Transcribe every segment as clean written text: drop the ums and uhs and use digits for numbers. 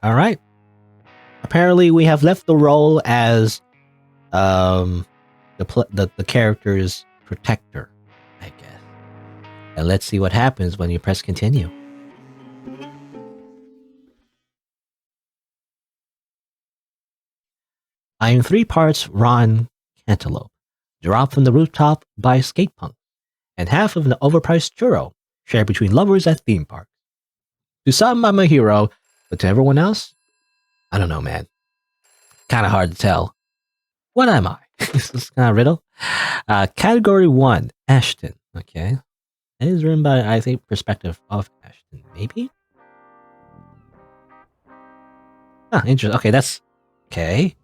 All right. Apparently, we have left the role as the character's protector, I guess. And let's see what happens when you press continue. I am 3 parts rotten cantaloupe, dropped from the rooftop by a skate punk, and half of an overpriced churro, shared between lovers at theme parks. To some, I'm a hero, but to everyone else, I don't know, man. Kind of hard to tell. What am I? This is kind of riddle. Category 1, Ashton. Okay. It is written by, I think, perspective of Ashton. Maybe? Interesting. Okay, that's... Okay.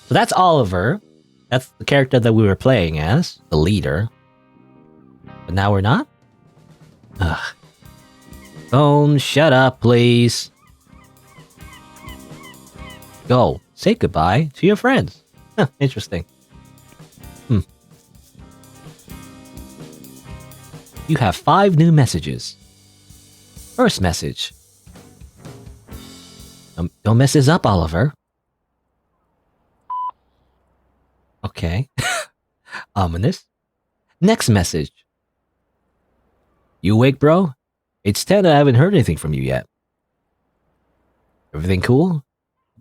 So that's Oliver. That's the character that we were playing as. The leader. But now we're not? Ugh. Phone, shut up, please. Go. Say goodbye to your friends. Interesting. You have 5 new messages. First message. Don't mess this up, Oliver. Okay. Ominous. Next message. You awake, bro? It's 10 I haven't heard anything from you yet. Everything cool?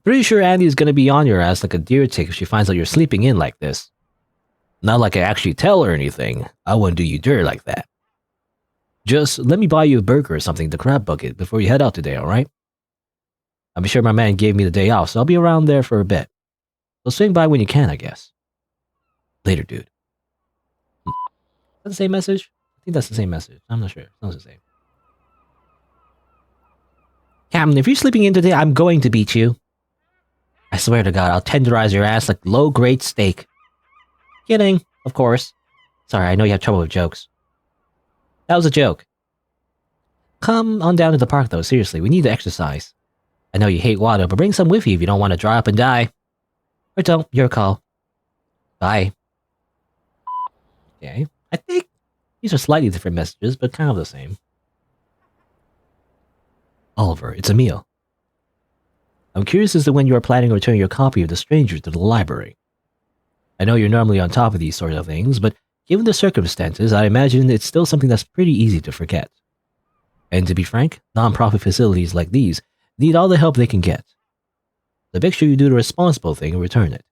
Pretty sure Andy's gonna be on your ass like a deer tick if she finds out you're sleeping in like this. Not like I actually tell her anything. I wouldn't do you dirt like that. Just let me buy you a burger or something at the crab bucket before you head out today, alright? I'm sure my man gave me the day off, so I'll be around there for a bit. So swing by when you can, I guess. Later, dude. Is that the same message? I think that's the same message. I'm not sure. Sounds the same. Captain, if you're sleeping in today, I'm going to beat you. I swear to God, I'll tenderize your ass like low-grade steak. Kidding, of course. Sorry, I know you have trouble with jokes. That was a joke. Come on down to the park, though. Seriously, we need to exercise. I know you hate water, but bring some with you if you don't want to dry up and die. Or don't, your call. Bye. Okay, I think these are slightly different messages, but kind of the same. Oliver, it's Emil. I'm curious as to when you are planning on returning your copy of The Stranger to the library. I know you're normally on top of these sort of things, but given the circumstances, I imagine it's still something that's pretty easy to forget. And to be frank, non-profit facilities like these need all the help they can get. So make sure you do the responsible thing and return it.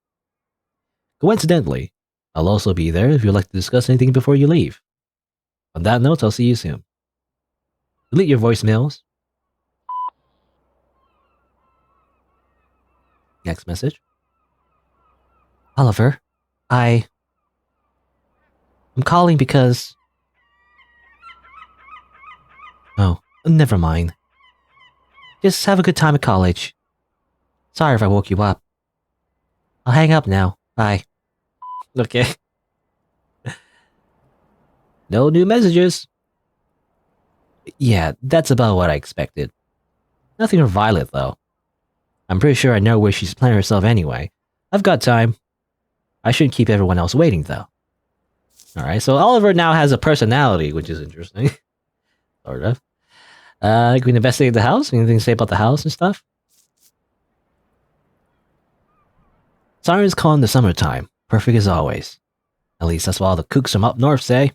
Coincidentally, I'll also be there if you'd like to discuss anything before you leave. On that note, I'll see you soon. Delete your voicemails. Next message. Oliver, I'm calling because... Oh, never mind. Just have a good time at college. Sorry if I woke you up. I'll hang up now. Bye. Okay. No new messages. Yeah, that's about what I expected. Nothing for Violet, though. I'm pretty sure I know where she's planning herself anyway. I've got time. I shouldn't keep everyone else waiting, though. Alright, so Oliver now has a personality, which is interesting. Sort of. Can we investigate the house? Anything to say about the house and stuff? Siren's calling the summertime. Perfect as always. At least that's what all the kooks from up north say.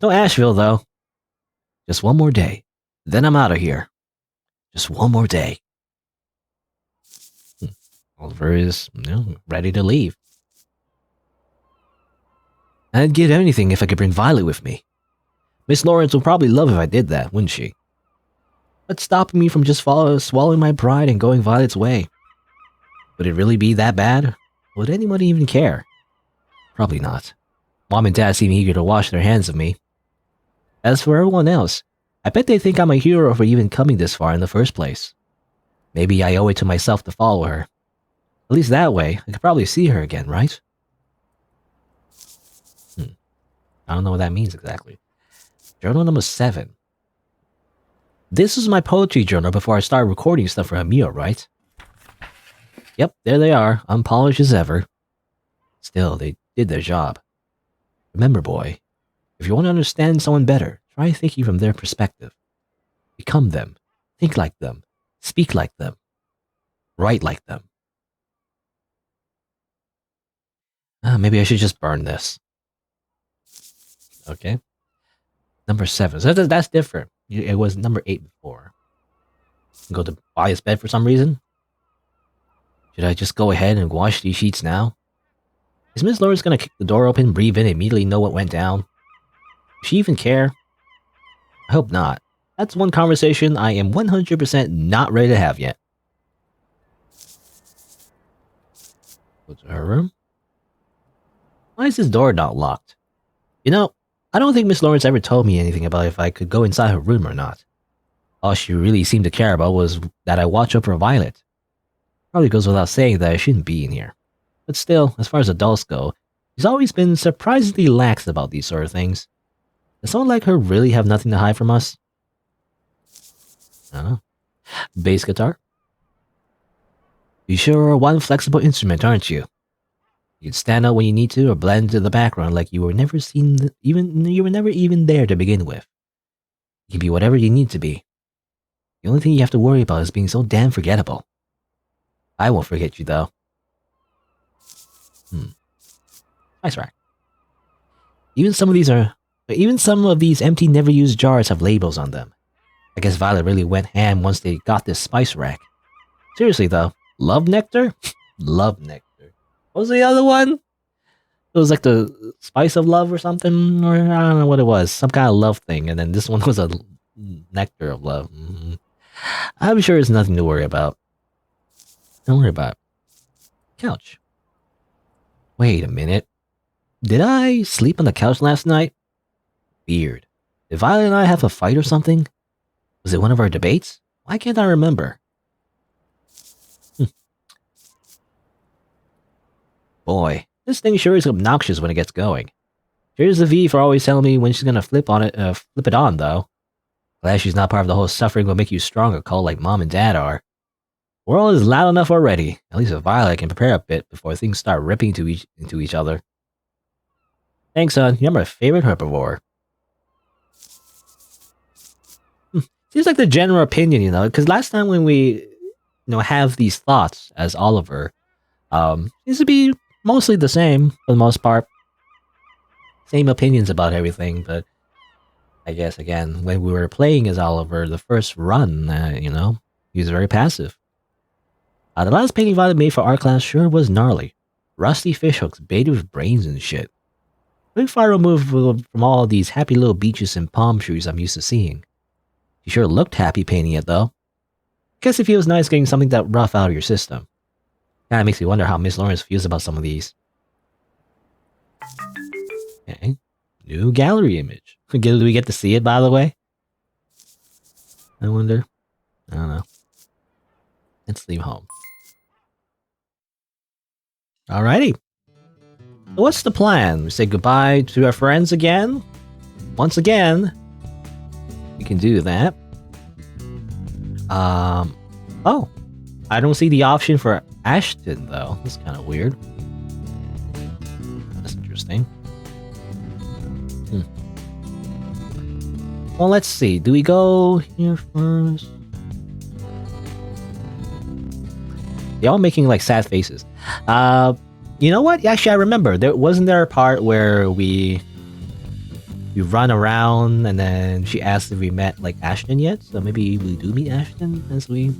No Asheville, though. Just one more day. Then I'm out of here. Just one more day. Oliver is, ready to leave. I'd give anything if I could bring Violet with me. Miss Lawrence would probably love if I did that, wouldn't she? What's stopping me from just swallowing my pride and going Violet's way? Would it really be that bad? Would anyone even care? Probably not. Mom and Dad seem eager to wash their hands of me. As for everyone else, I bet they think I'm a hero for even coming this far in the first place. Maybe I owe it to myself to follow her. At least that way, I could probably see her again, right? I don't know what that means exactly. Journal number 7. This is my poetry journal before I started recording stuff for Emil, right? Yep, there they are, unpolished as ever. Still, they did their job. Remember, boy, if you want to understand someone better, try thinking from their perspective. Become them. Think like them. Speak like them. right like them. Maybe I should just burn this. Okay. Number 7. So that's different. It was number 8 before. Go to buy his bed for some reason? Should I just go ahead and wash these sheets now? Is Miss Lawrence gonna kick the door open, breathe in, and immediately know what went down? Does she even care? I hope not. That's one conversation I am 100% not ready to have yet. Go to her room. Why is this door not locked? You know, I don't think Miss Lawrence ever told me anything about if I could go inside her room or not. All she really seemed to care about was that I watch over Violet. Probably goes without saying that I shouldn't be in here. But still, as far as adults go, she's always been surprisingly lax about these sort of things. Does someone like her really have nothing to hide from us? I don't know. Bass guitar? You sure are one flexible instrument, aren't you? You can stand out when you need to or blend into the background like you were never even there to begin with. You can be whatever you need to be. The only thing you have to worry about is being so damn forgettable. I won't forget you though. Nice rack. Even some of these empty, never used jars have labels on them. I guess Violet really went ham once they got this spice rack. Seriously though, love nectar? Love nectar. What was the other one? It was like the spice of love or something, or I don't know what it was. Some kind of love thing, and then this one was a nectar of love. I'm sure it's nothing to worry about. Don't worry about it. Couch. Wait a minute. Did I sleep on the couch last night? Weird. Did Violet and I have a fight or something? Was it one of our debates? Why can't I remember? Boy, this thing sure is obnoxious when it gets going. Here's the V for always telling me when she's gonna flip it on though. Glad she's not part of the whole suffering will make you stronger cult like mom and dad are. World is loud enough already. At least if Violet can prepare a bit before things start ripping into each other. Thanks, son. You're my favorite herbivore. Seems like the general opinion, because last time when we, have these thoughts as Oliver, seems to be mostly the same for the most part. Same opinions about everything, but I guess again, when we were playing as Oliver, the first run, he was very passive. The last painting Violet made for art class sure was gnarly. Rusty fishhooks baited with brains and shit. Pretty far removed from all these happy little beaches and palm trees I'm used to seeing. She sure looked happy painting it though. Guess it feels nice getting something that rough out of your system. Kinda makes me wonder how Miss Lawrence feels about some of these. Okay. New gallery image. Do we get to see it, by the way? I wonder. I don't know. Let's leave home. Alrighty. So what's the plan? We say goodbye to our friends again? Once again. We can do that. Oh. I don't see the option for Ashton, though. That's kind of weird. That's interesting. Well, let's see. Do we go here first? They're all making, like, sad faces. You know what? Actually, I remember. Wasn't there a part where we run around and then she asked if we met, like, Ashton yet? So maybe we do meet Ashton as we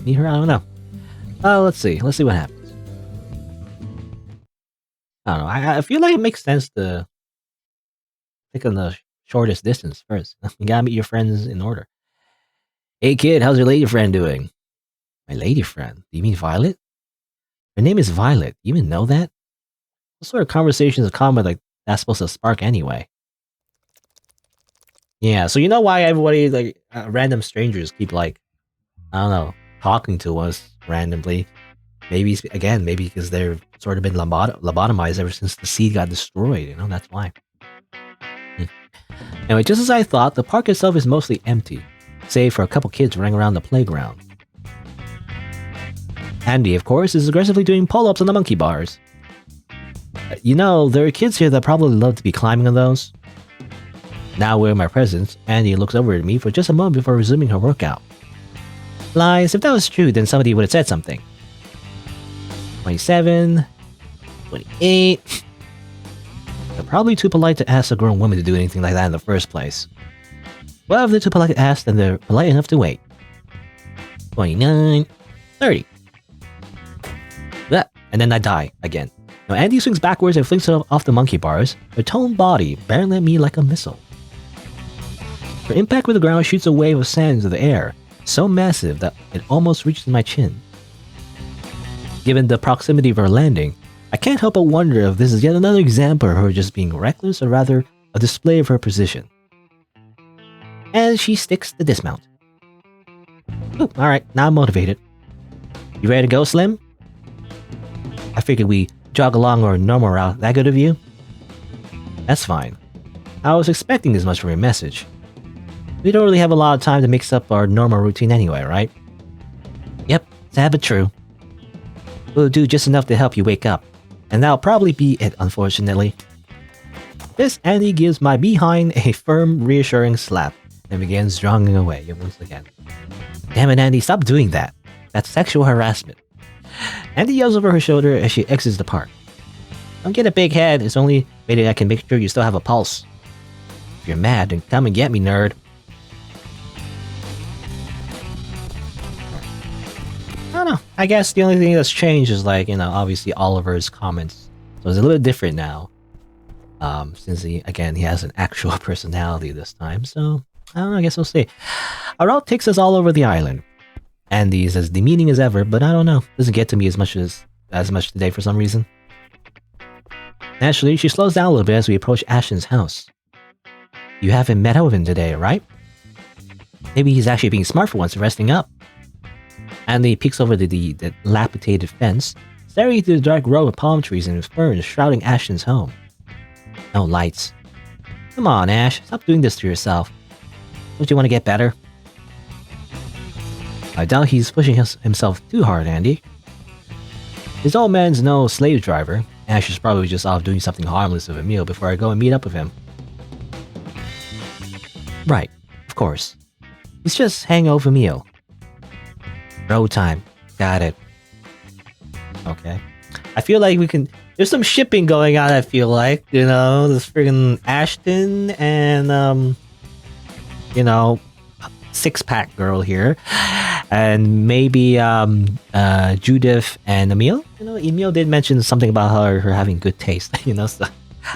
meet her? I don't know. Let's see. Let's see what happens. I don't know. I feel like it makes sense to pick on the shortest distance first. You gotta meet your friends in order. Hey kid, how's your lady friend doing? My lady friend? Do you mean Violet? Her name is Violet. You even know that? What sort of conversations are common like that's supposed to spark anyway? Yeah, so you know why everybody, like, random strangers keep, like, I don't know, talking to us randomly. Maybe because they've sort of been lobotomized ever since the seed got destroyed, that's why. Anyway, just as I thought, the park itself is mostly empty, save for a couple kids running around the playground. Andy, of course, is aggressively doing pull-ups on the monkey bars. There are kids here that probably love to be climbing on those. Now wearing my presence, Andy looks over at me for just a moment before resuming her workout. Lies, if that was true, then somebody would have said something. 27, 28. They're probably too polite to ask a grown woman to do anything like that in the first place. Well, if they're too polite to ask, then they're polite enough to wait. 29, 30. And then I die again. Now Andy swings backwards and flings herself off the monkey bars. Her toned body barreling at me like a missile. Her impact with the ground shoots a wave of sand into the air, so massive that it almost reaches my chin. Given the proximity of her landing, I can't help but wonder if this is yet another example of her just being reckless, or rather a display of her position. And she sticks the dismount. Ooh, alright, now I'm motivated. You ready to go, Slim? I figured we jog along our normal route. That good of you? That's fine. I was expecting as much from your message. We don't really have a lot of time to mix up our normal routine anyway, right? Yep, sad but true. We'll do just enough to help you wake up. And that'll probably be it, unfortunately. This Andy gives my behind a firm, reassuring slap and begins jogging away once again. Damn it, Andy, stop doing that. That's sexual harassment. Andy yells over her shoulder as she exits the park. Don't get a big head, it's only maybe I can make sure you still have a pulse. If you're mad, then come and get me, nerd. I don't know, I guess the only thing that's changed is obviously Oliver's comments. So it's a little bit different now. Since he has an actual personality this time, so I don't know, I guess we'll see. Our route takes us all over the island. Andy's as demeaning as ever, but I don't know. Doesn't get to me as much today for some reason. Naturally, she slows down a little bit as we approach Ashton's house. You haven't met up with him today, right? Maybe he's actually being smart for once and resting up. Andy peeks over the dilapidated fence, staring into the dark row of palm trees and ferns shrouding Ashton's home. No lights. Come on, Ash, stop doing this to yourself. Don't you want to get better? I doubt he's pushing himself too hard, Andy. His old man's no slave driver. Ash is probably just off doing something harmless with a meal before I go and meet up with him. Right, of course. He's just hangover meal. Road time. Got it. Okay. I feel like there's some shipping going on, I feel like. This friggin' Ashton and, six-pack girl here. And maybe Judith and Emil. Emil did mention something about her having good taste. So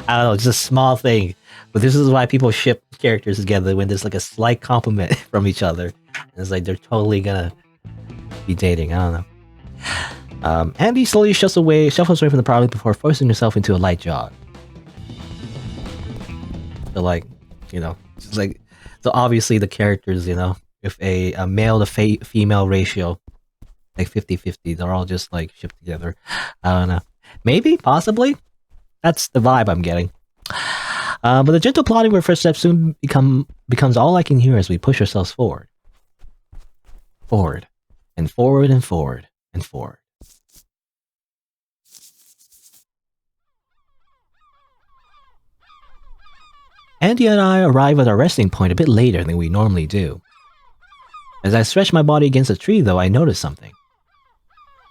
I don't know, it's a small thing, but this is why people ship characters together when there's like a slight compliment from each other. And it's like they're totally gonna be dating. I don't know. Andy slowly shuffles away from the party before forcing herself into a light jog. So so obviously the characters, with a male to female ratio, like 50-50, they're all just like shipped together. I don't know. Maybe, possibly. That's the vibe I'm getting. But the gentle plodding of our first steps soon becomes all I can hear as we push ourselves forward. Forward. And forward and forward and forward. Andy and I arrive at our resting point a bit later than we normally do. As I stretch my body against a tree, though, I notice something.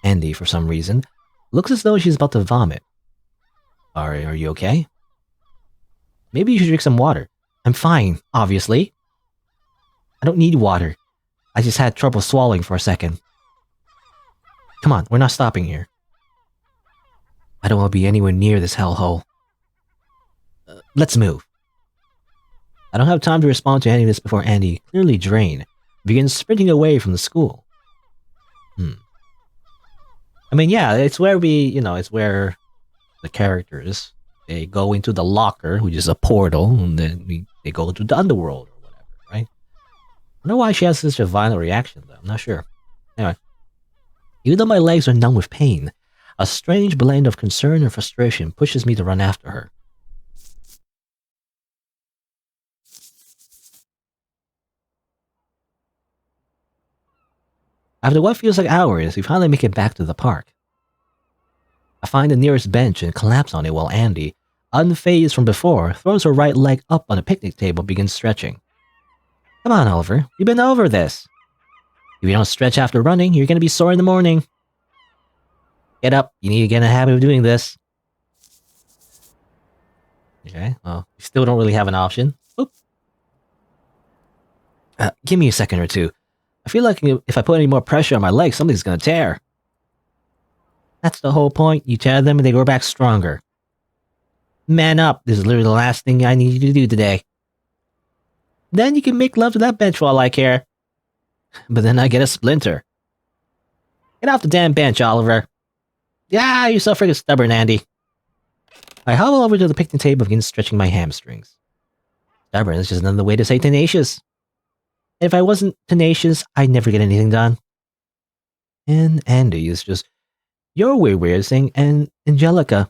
Andy, for some reason, looks as though she's about to vomit. Are you okay? Maybe you should drink some water. I'm fine, obviously. I don't need water. I just had trouble swallowing for a second. Come on, we're not stopping here. I don't want to be anywhere near this hellhole. Let's move. I don't have time to respond to any of this before Andy, clearly drained, begins sprinting away from the school. I mean, yeah, it's where it's where the characters, they go into the locker, which is a portal, and then they go into the underworld or whatever, right? I don't know why she has such a violent reaction, though. I'm not sure. Anyway, even though my legs are numb with pain, a strange blend of concern and frustration pushes me to run after her. After what feels like hours, we finally make it back to the park. I find the nearest bench and collapse on it while Andy, unfazed from before, throws her right leg up on a picnic table and begins stretching. Come on, Oliver, we've been over this. If you don't stretch after running, you're gonna be sore in the morning. Get up. You need to get in a habit of doing this. Okay, well, you still don't really have an option. Oop. Give me a second or two. I feel like if I put any more pressure on my legs, something's gonna tear. That's the whole point. You tear them and they grow back stronger. Man up. This is literally the last thing I need you to do today. Then you can make love to that bench for all I care. But then I get a splinter. Get off the damn bench, Oliver. Yeah, you're so freaking stubborn, Andy. I hobble over to the picnic table and begin stretching my hamstrings. Stubborn is just another way to say tenacious. If I wasn't tenacious, I'd never get anything done. And Andy is just your weird way of saying Angelica.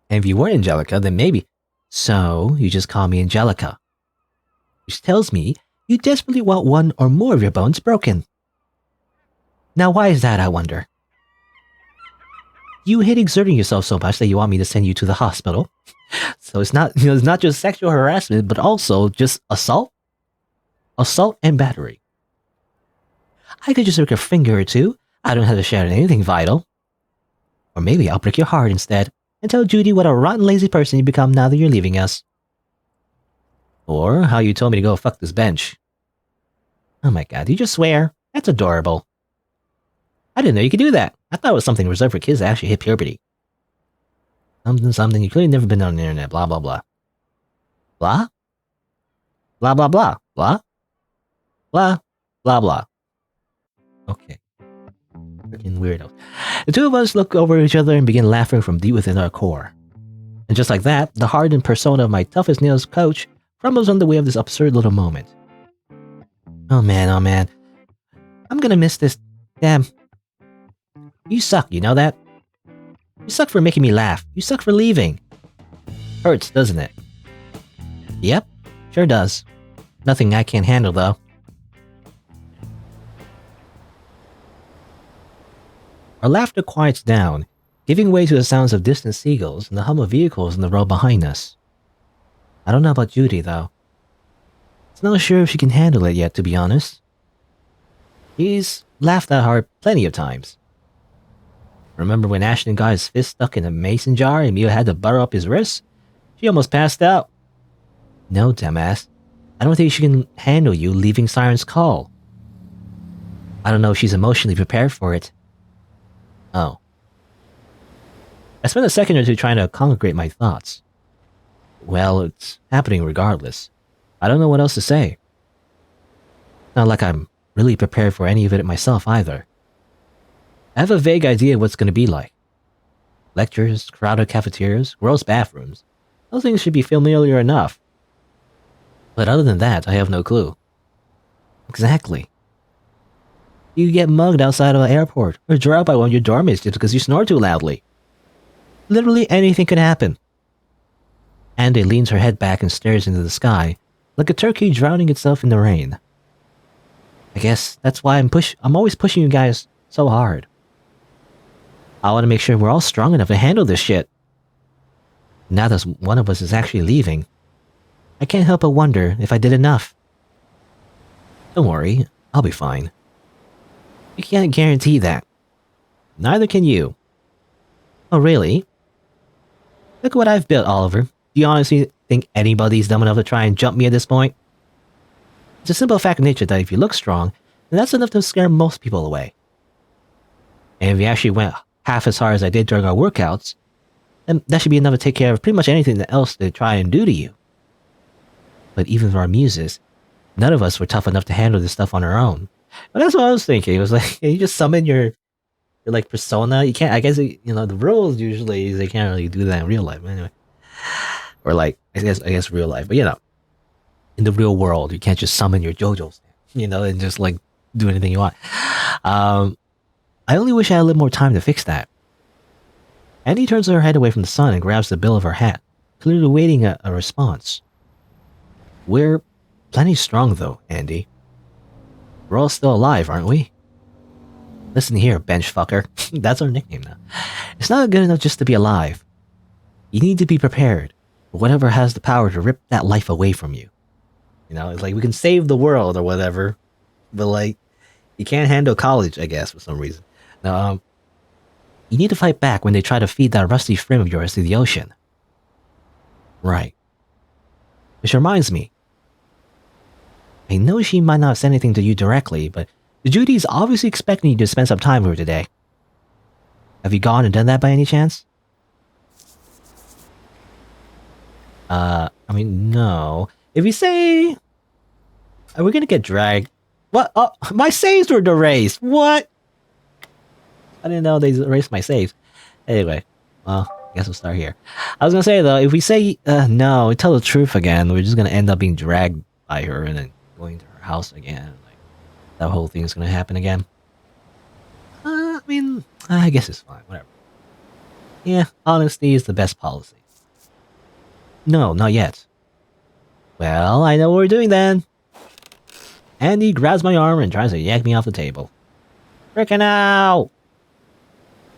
And if you were Angelica, then maybe. So, you just call me Angelica. Which tells me you desperately want one or more of your bones broken. Now why is that, I wonder? You hate exerting yourself so much that you want me to send you to the hospital. So it's not, it's not just sexual harassment, but also just assault? Assault and battery. I could just break a finger or two. I don't have to shatter anything vital. Or maybe I'll break your heart instead and tell Judy what a rotten lazy person you become now that you're leaving us. Or how you told me to go fuck this bench. Oh my god, you just swear? That's adorable. I didn't know you could do that. I thought it was something reserved for kids that actually hit puberty. Something you clearly never been on the internet, blah blah blah. Blah? Blah blah blah. Blah? Blah blah blah. Okay. Freaking weirdos. The two of us look over each other and begin laughing from deep within our core. And just like that, the hardened persona of my toughest nails coach crumbles on the way of this absurd little moment. Oh man, oh man. I'm gonna miss this. Damn. You suck, you know that? You suck for making me laugh. You suck for leaving. Hurts, doesn't it? Yep, sure does. Nothing I can't handle, though. Our laughter quiets down, giving way to the sounds of distant seagulls and the hum of vehicles in the road behind us. I don't know about Judy, though. I'm not sure if she can handle it yet, to be honest. She's laughed that hard plenty of times. Remember when Ashton got his fist stuck in a mason jar and Mia had to butter up his wrist? She almost passed out. No, dumbass. I don't think she can handle you leaving Siren's call. I don't know if she's emotionally prepared for it. Oh. I spent a second or two trying to congregate my thoughts. Well, it's happening regardless. I don't know what else to say. Not like I'm really prepared for any of it myself either. I have a vague idea of what's going to be like. Lectures, crowded cafeterias, gross bathrooms. Those things should be familiar enough. But other than that, I have no clue. Exactly. You get mugged outside of an airport, or dropped by one of your doormates just because you snore too loudly. Literally anything could happen. Andy leans her head back and stares into the sky, like a turkey drowning itself in the rain. I guess that's why I'm always pushing you guys so hard. I want to make sure we're all strong enough to handle this shit. Now that one of us is actually leaving, I can't help but wonder if I did enough. Don't worry, I'll be fine. You can't guarantee that. Neither can you. Oh really? Look what I've built, Oliver. Do you honestly think anybody's dumb enough to try and jump me at this point? It's a simple fact of nature that if you look strong, then that's enough to scare most people away. And if you actually went half as hard as I did during our workouts, then that should be enough to take care of pretty much anything else they try and do to you. But even for our muses, none of us were tough enough to handle this stuff on our own. But that's what I was thinking. It was like, you just summon your like persona. You can't, I guess, the rules usually is they can't really do that in real life anyway. Or like, I guess real life. But in the real world, you can't just summon your JoJo's, and just like do anything you want. I only wish I had a little more time to fix that. Andy turns her head away from the sun and grabs the bill of her hat, clearly waiting a response. We're plenty strong though, Andy. We're all still alive, aren't we? Listen here, bench fucker. That's our nickname now. It's not good enough just to be alive. You need to be prepared for whatever has the power to rip that life away from you. It's like we can save the world or whatever, but like, You can't handle college, I guess, for some reason. Now, you need to fight back when they try to feed that rusty frame of yours to the ocean. Right. Which reminds me. I know she might not have said anything to you directly, but Judy's obviously expecting you to spend some time with her today. Have you gone and done that by any chance? I mean, no. If you say... Are we gonna get dragged? What? Oh, my saves were erased! What? I didn't know they erased my saves. Anyway, well, I guess we'll start here. I was gonna say, though, if we say, no, we tell the truth again, we're just gonna end up being dragged by her and then going to her house again. Like, that whole thing is gonna happen again. I mean, I guess it's fine, whatever. Yeah, honesty is the best policy. No, not yet. Well, I know what we're doing then. Andy grabs my arm and tries to yank me off the table. Frickin' out!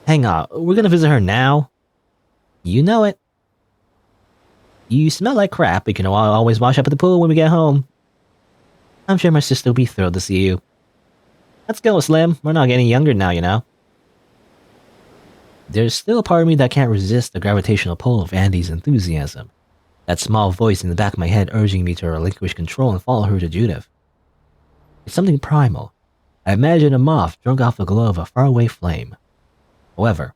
Hang on, we're gonna visit her now? You know it. You smell like crap, but you can always wash up at the pool when we get home. I'm sure my sister will be thrilled to see you. Let's go, Slim. We're not getting younger now, you know. There's still a part of me that can't resist the gravitational pull of Andy's enthusiasm. That small voice in the back of my head urging me to relinquish control and follow her to Judith. It's something primal. I imagine a moth drunk off the glow of a faraway flame. However...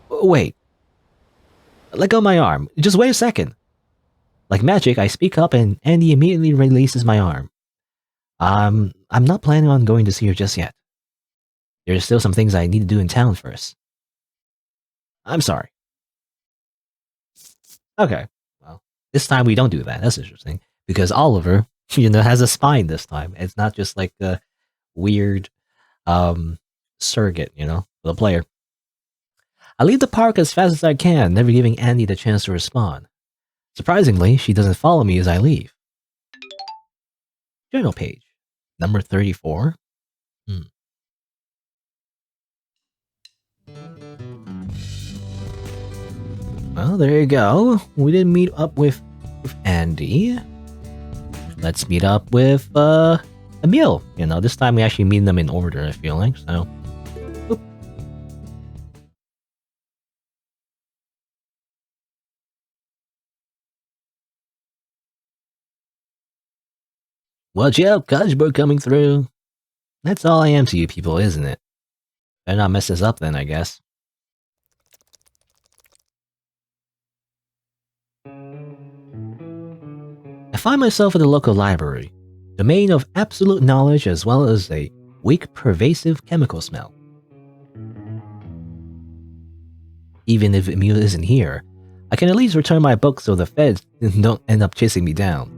Wait. Let go of my arm. Just wait a second. Like magic, I speak up and Andy immediately releases my arm. I'm not planning on going to see her just yet. There's still some things I need to do in town first. I'm sorry. Okay, well, this time we don't do that. That's interesting. Because Oliver, has a spine this time. It's not just like a weird surrogate, for the player. I leave the park as fast as I can, never giving Andy the chance to respond. Surprisingly, she doesn't follow me as I leave. Journal page. Number 34. Well, there you go. We didn't meet up with Andy. Let's meet up with Emil. This time we actually meet them in order, I feel like, so. Oop. Watch out, Cudgebird coming through. That's all I am to you people, isn't it? Better not mess this up then, I guess. I find myself at the local library, domain of absolute knowledge as well as a weak, pervasive chemical smell. Even if Emil isn't here, I can at least return my book so the feds don't end up chasing me down.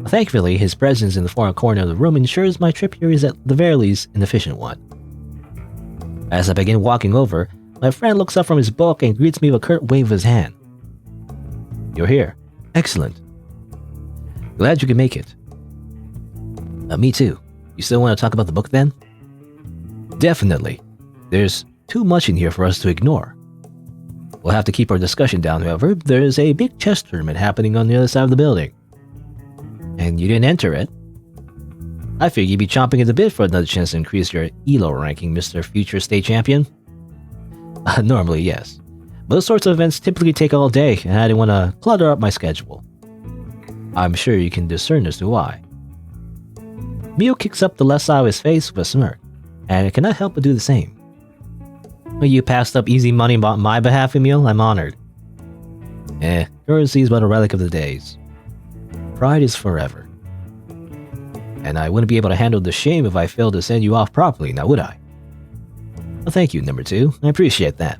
Thankfully, his presence in the far corner of the room ensures my trip here is at the very least an efficient one. As I begin walking over, my friend looks up from his book and greets me with a curt wave of his hand. You're here. Excellent. Glad you can make it. Me too. You still want to talk about the book then? Definitely. There's too much in here for us to ignore. We'll have to keep our discussion down, however. There's a big chess tournament happening on the other side of the building. And you didn't enter it. I figure you'd be chomping at the bit for another chance to increase your ELO ranking, Mr. Future State Champion. Normally, yes. Those sorts of events typically take all day, and I didn't want to clutter up my schedule. I'm sure you can discern as to why. Mio kicks up the left side of his face with a smirk, and I cannot help but do the same. You passed up easy money on my behalf, Emil. I'm honored. Currency is but a relic of the days. Pride is forever. And I wouldn't be able to handle the shame if I failed to send you off properly, now would I? Well, thank you, number 2. I appreciate that.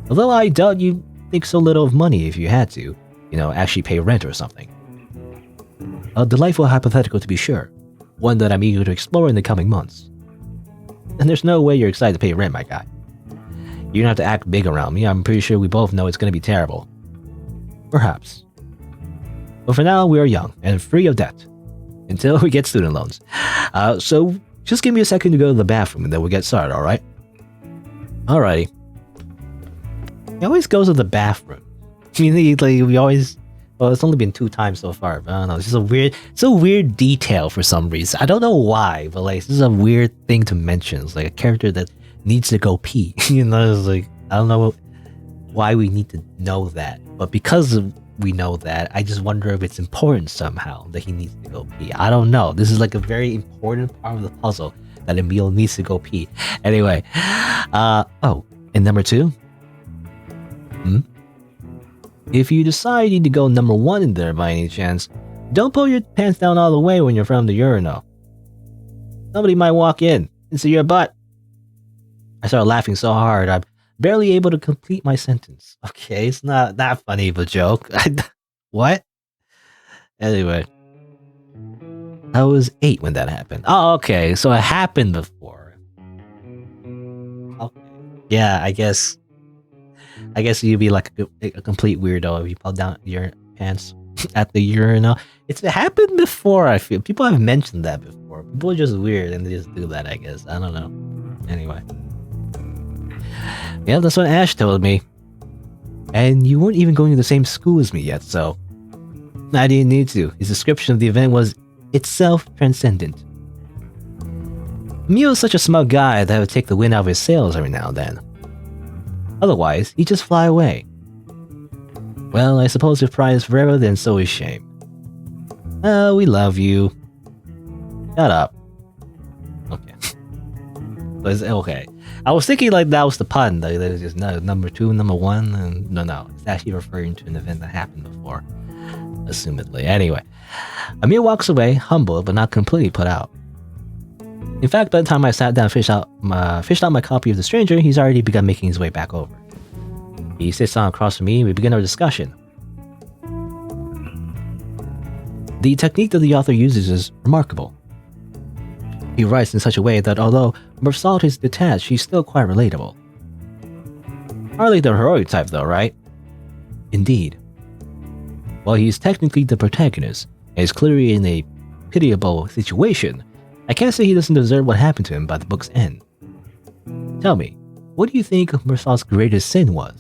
Although I doubt you'd think so little of money if you had to, actually pay rent or something. A delightful hypothetical to be sure, one that I'm eager to explore in the coming months. And there's no way you're excited to pay rent, my guy. You don't have to act big around me, I'm pretty sure we both know it's going to be terrible. Perhaps. But for now, we are young and free of debt. Until we get student loans. So, just give me a second to go to the bathroom and then we'll get started, alright? Alrighty. He always goes to the bathroom. We always Well, it's only been 2 times so far, but I don't know. It's a weird detail for some reason. I don't know why, but like, this is a weird thing to mention. It's like a character that needs to go pee. You know, it's like, I don't know why we need to know that. But because we know that, I just wonder if it's important somehow that he needs to go pee. I don't know. This is like a very important part of the puzzle that Emil needs to go pee. Anyway, and number 2? If you decide you need to go number 1 in there by any chance, don't pull your pants down all the way when you're from the urinal. Somebody might walk in and see your butt. I started laughing so hard, I'm barely able to complete my sentence. Okay, it's not that funny of a joke. What? Anyway. I was 8 when that happened. Oh, okay, so it happened before. Okay. Yeah, I guess you'd be like a complete weirdo if you pull down your pants at the urinal. It's happened before, I feel. People have mentioned that before. People are just weird and they just do that, I guess. I don't know. Anyway. Yeah, that's what Ash told me. And you weren't even going to the same school as me yet, so I didn't need to. His description of the event was itself transcendent. Emil is such a smug guy that would take the wind out of his sails every now and then. Otherwise, he'd just fly away. Well, I suppose if pride is forever, then so is shame. We love you. Shut up. Okay. Okay. I was thinking like that was the pun. That it's just number 2, number 1, and no. It's actually referring to an event that happened before. Assumedly. Anyway. Emil walks away, humble but not completely put out. In fact, by the time I sat down and fished out my copy of The Stranger, he's already begun making his way back over. He sits down across from me and we begin our discussion. The technique that the author uses is remarkable. He writes in such a way that although Meursault is detached, she's still quite relatable. Hardly the heroic type though, right? Indeed. While he's technically the protagonist, and is clearly in a pitiable situation, I can't say he doesn't deserve what happened to him by the book's end. Tell me, what do you think Meursault's greatest sin was?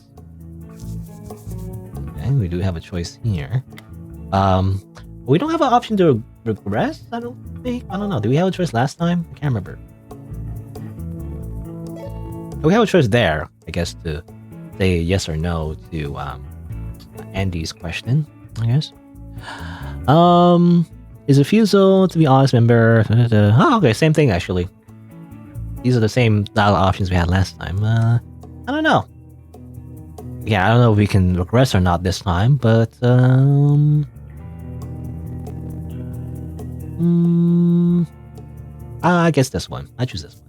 Okay, we do have a choice here. We don't have an option to regress, I don't think. I don't know. Did we have a choice last time? I can't remember. We have a choice there, I guess, to say yes or no to Andy's question, I guess. His refusal to be honest member. Oh, okay, same thing actually. These are the same style of options we had last time. I don't know. Yeah, I don't know if we can regress or not this time, but I guess this one. I choose this one.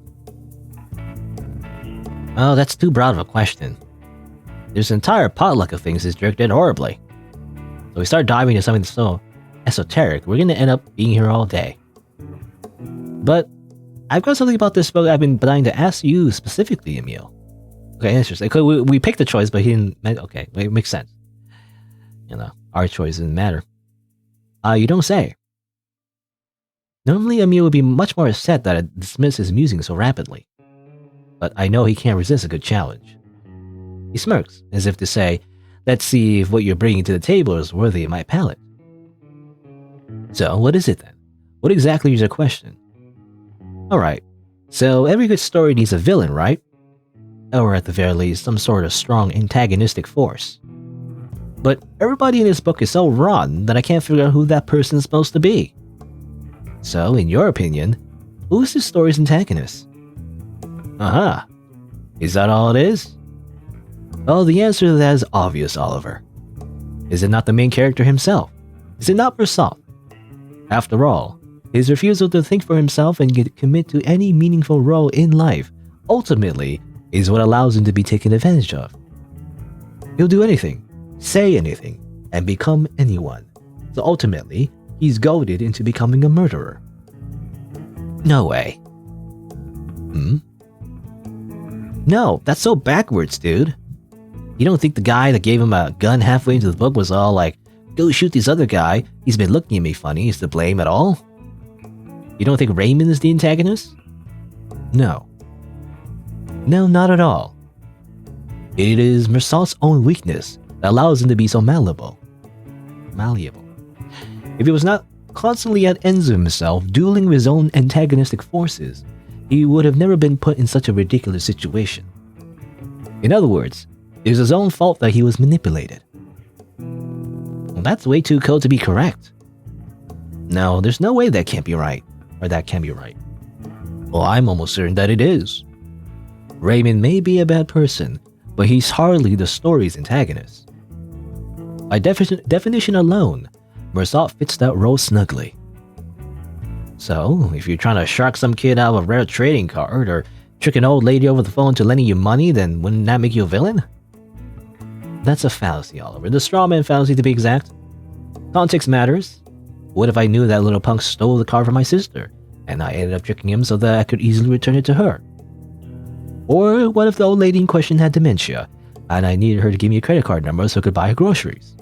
Oh, that's too broad of a question. This entire potluck of things is directed horribly. So we start diving into something so esoteric, we're gonna end up being here all day. But I've got something about this book I've been dying to ask you specifically, Emil. Okay, interesting. We picked the choice, but he didn't. Okay, it makes sense. You know, our choice doesn't matter. You don't say. Normally, Emil would be much more upset that I dismiss his musing so rapidly. But I know he can't resist a good challenge. He smirks, as if to say, let's see if what you're bringing to the table is worthy of my palate. So, what is it then? What exactly is your question? Alright, so every good story needs a villain, right? Or at the very least, some sort of strong antagonistic force. But everybody in this book is so rotten that I can't figure out who that person is supposed to be. So, in your opinion, who's this story's antagonist? Aha! Is that all it is? Well, the answer to that is obvious, Oliver. Is it not the main character himself? Is it not Meursault? After all, his refusal to think for himself and commit to any meaningful role in life ultimately is what allows him to be taken advantage of. He'll do anything, say anything, and become anyone. So ultimately, he's goaded into becoming a murderer. No way. No, that's so backwards, dude. You don't think the guy that gave him a gun halfway into the book was all like, go shoot this other guy, he's been looking at me funny, is to blame at all? You don't think Raymond is the antagonist? No. No, not at all. It is Meursault's own weakness that allows him to be so malleable. malleable. If he was not constantly at ends with himself, dueling with his own antagonistic forces, he would have never been put in such a ridiculous situation. In other words, it was his own fault that he was manipulated. Well, that's way too cold to be correct. No, there's no way that can't be right, or that can be right. Well, I'm almost certain that it is. Raymond may be a bad person, but he's hardly the story's antagonist. By definition alone, Mersat fits that role snugly. So, if you're trying to shark some kid out of a rare trading card, or trick an old lady over the phone to lending you money, then wouldn't that make you a villain? That's a fallacy, Oliver. The strawman fallacy, to be exact. Context matters. What if I knew that little punk stole the car from my sister, and I ended up tricking him so that I could easily return it to her? Or what if the old lady in question had dementia, and I needed her to give me a credit card number so I could buy her groceries?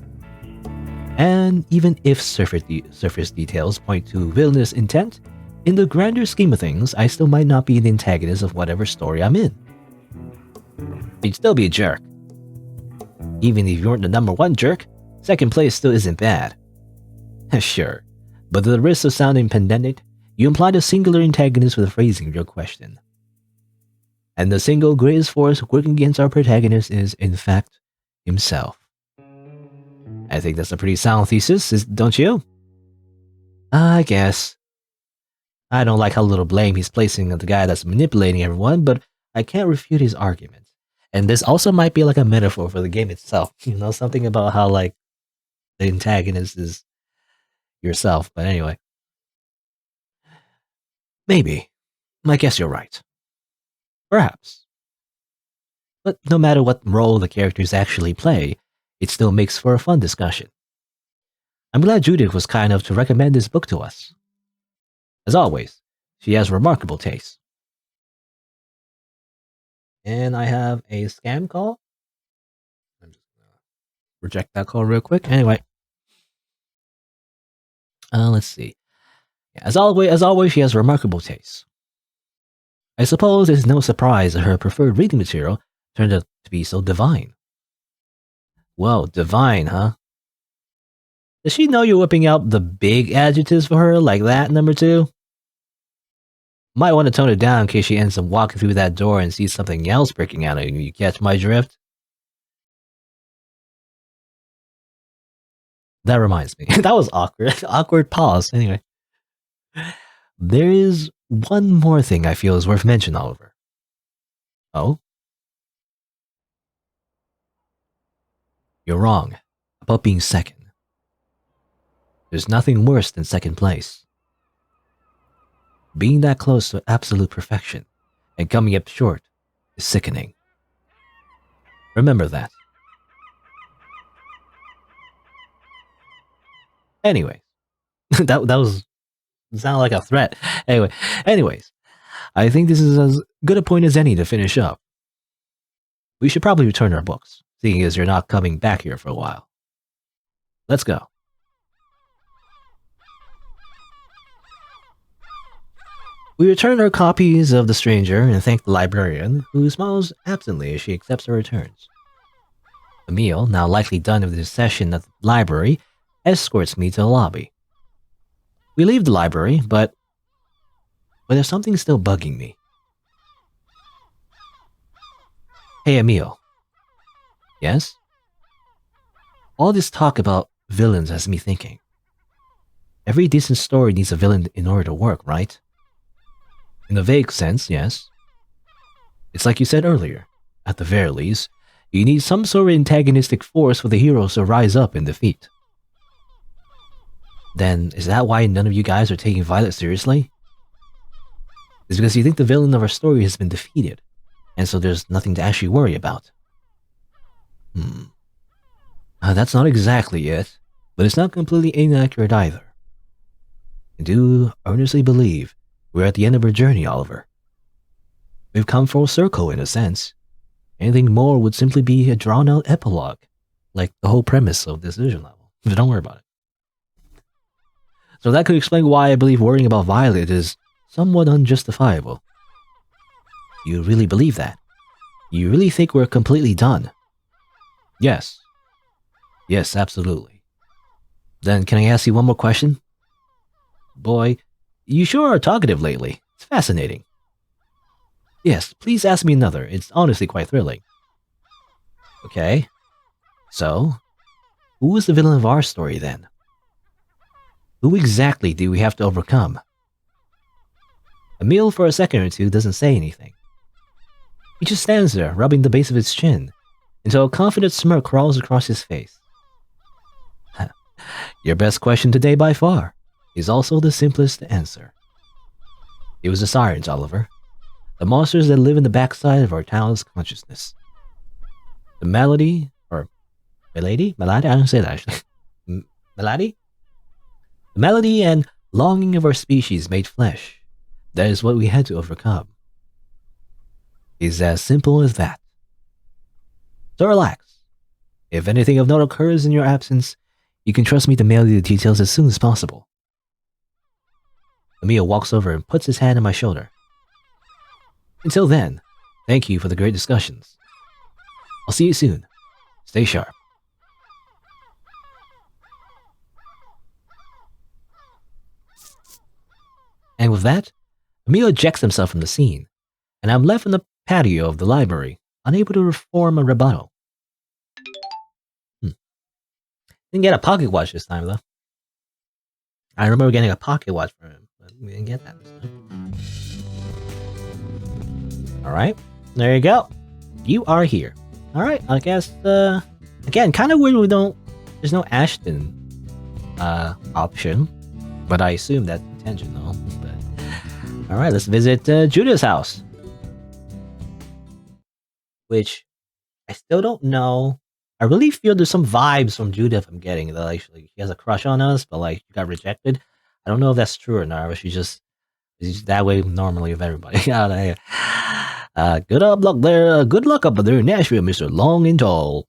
And even if surface details point to villainous intent, in the grander scheme of things, I still might not be the antagonist of whatever story I'm in. You'd still be a jerk. Even if you weren't the number one jerk, second place still isn't bad. Sure, but at the risk of sounding pedantic, you implied a singular antagonist with the phrasing of your question. And the single greatest force working against our protagonist is, in fact, himself. I think that's a pretty sound thesis, don't you? I guess. I don't like how little blame he's placing on the guy that's manipulating everyone, but I can't refute his argument. And this also might be like a metaphor for the game itself. You know, something about how, like, the antagonist is yourself. But anyway. Maybe. I guess you're right. Perhaps. But no matter what role the characters actually play, it still makes for a fun discussion. I'm glad Judith was kind enough to recommend this book to us. As always, she has remarkable taste. And I have a scam call. I'm just gonna reject that call real quick. Anyway. Let's see. As always, she has remarkable taste. I suppose it's no surprise that her preferred reading material turned out to be so divine. Whoa, divine, huh? Does she know you're whipping out the big adjectives for her like that, number 2? Might want to tone it down in case she ends up walking through that door and sees something else breaking out of you. You catch my drift? That reminds me. That was awkward. Awkward pause. Anyway. There is one more thing I feel is worth mentioning, Oliver. Oh? You're wrong about being second. There's nothing worse than second place. Being that close to absolute perfection and coming up short is sickening. Remember that. Anyway, that was sounded like a threat. Anyways, I think this is as good a point as any to finish up. We should probably return our books, seeing as you're not coming back here for a while. Let's go. We return our copies of The Stranger and thank the librarian, who smiles absently as she accepts our returns. Emil, now likely done with his session at the library, escorts me to the lobby. We leave the library, but there's something still bugging me. Hey, Emil. Yes? All this talk about villains has me thinking. Every decent story needs a villain in order to work, right? In a vague sense, yes. It's like you said earlier. At the very least, you need some sort of antagonistic force for the heroes to rise up and defeat. Then, is that why none of you guys are taking Violet seriously? It's because you think the villain of our story has been defeated, and so there's nothing to actually worry about. That's not exactly it, but it's not completely inaccurate either. I do earnestly believe we're at the end of our journey, Oliver. We've come full circle in a sense. Anything more would simply be a drawn-out epilogue, like the whole premise of this vision level. But don't worry about it. So that could explain why I believe worrying about Violet is somewhat unjustifiable. You really believe that? You really think we're completely done? Yes. Yes, absolutely. Then can I ask you one more question? Boy, you sure are talkative lately. It's fascinating. Yes, please ask me another. It's honestly quite thrilling. Okay. So, who is the villain of our story then? Who exactly do we have to overcome? Emil for a second or two doesn't say anything. He just stands there, rubbing the base of his chin, until a confident smirk crawls across his face. Your best question today by far is also the simplest to answer. It was the Sirens, Oliver. The monsters that live in the backside of our town's consciousness. The malady, or malady? Malady? I don't say that actually. Malady? The malady and longing of our species made flesh. That is what we had to overcome. It's as simple as that. So relax. If anything of note occurs in your absence, you can trust me to mail you the details as soon as possible. Emil walks over and puts his hand on my shoulder. Until then, thank you for the great discussions. I'll see you soon. Stay sharp. And with that, Emil ejects himself from the scene, and I'm left on the patio of the library, unable to form a rebuttal. Didn't get a pocket watch this time, though. I remember getting a pocket watch from him, but we didn't get that this time. Alright, there you go. You are here. Alright, I guess, again, kind of weird there's no Ashton, option, but I assume that's intentional. But alright, let's visit, Judah's house. Which, I still don't know. I really feel there's some vibes from Judah I'm getting that actually she has a crush on us, but like she got rejected. I don't know if that's true or not, but she's that way normally with everybody. Good luck up there in Nashville, Mr. Long and Tall.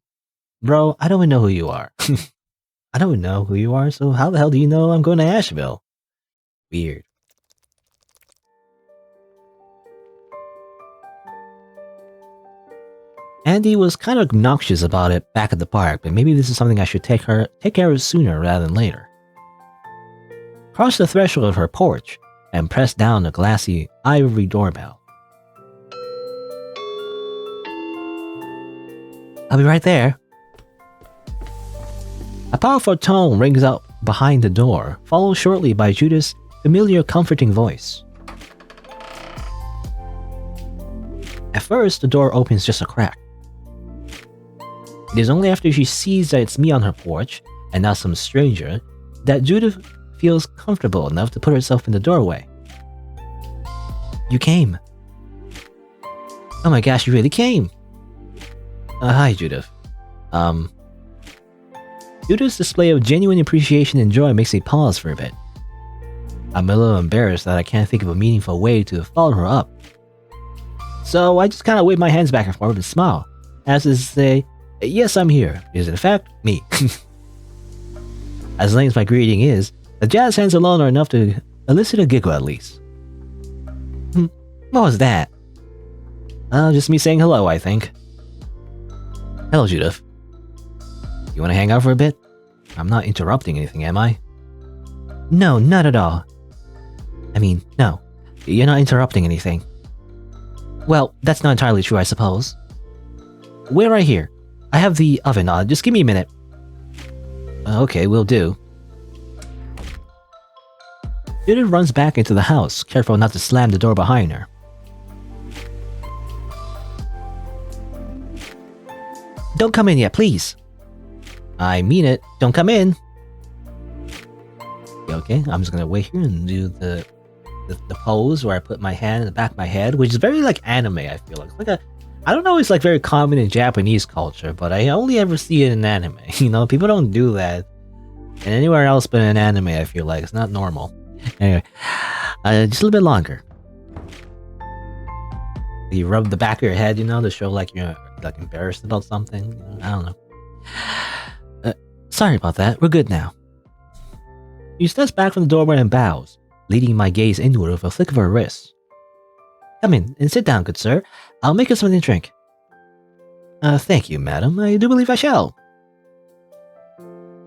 Bro, I don't even know who you are. I don't know who you are, so how the hell do you know I'm going to Asheville? Weird. Andy was kind of obnoxious about it back at the park, but maybe this is something I should take care of sooner rather than later. Cross the threshold of her porch and press down the glassy ivory doorbell. I'll be right there. A powerful tone rings out behind the door, followed shortly by Judah's familiar comforting voice. At first, the door opens just a crack. It is only after she sees that it's me on her porch, and not some stranger, that Judith feels comfortable enough to put herself in the doorway. You came. Oh my gosh, you really came. Hi, Judith. Judith's display of genuine appreciation and joy makes me pause for a bit. I'm a little embarrassed that I can't think of a meaningful way to follow her up. So I just kind of wave my hands back and forth and smile, as is to say, yes, I'm here, is in fact me. As lame as my greeting is, the jazz hands alone are enough to elicit a giggle at least. What was that? Just me saying hello, I think. Hello, Judith. You want to hang out for a bit? I'm not interrupting anything, am I? No, not at all. I mean, no, you're not interrupting anything. Well, that's not entirely true, I suppose. Wait right here. I have the oven on. Just give me a minute. Okay, will do. Judith runs back into the house, careful not to slam the door behind her. Don't come in yet, please. I mean it. Don't come in. Okay, I'm just gonna wait here and do the pose where I put my hand in the back of my head, which is very like anime, I feel like. It's like a, I don't know, it's like very common in Japanese culture, but I only ever see it in anime. You know, people don't do that. And anywhere else but in anime, I feel like. It's not normal. Anyway, just a little bit longer. You rub the back of your head, you know, to show like you're like embarrassed about something. You know, I don't know. Sorry about that. We're good now. She steps back from the doorway and bows, leading my gaze inward with a flick of her wrist. Come in and sit down, good sir. I'll make us something to drink. Thank you, madam. I do believe I shall.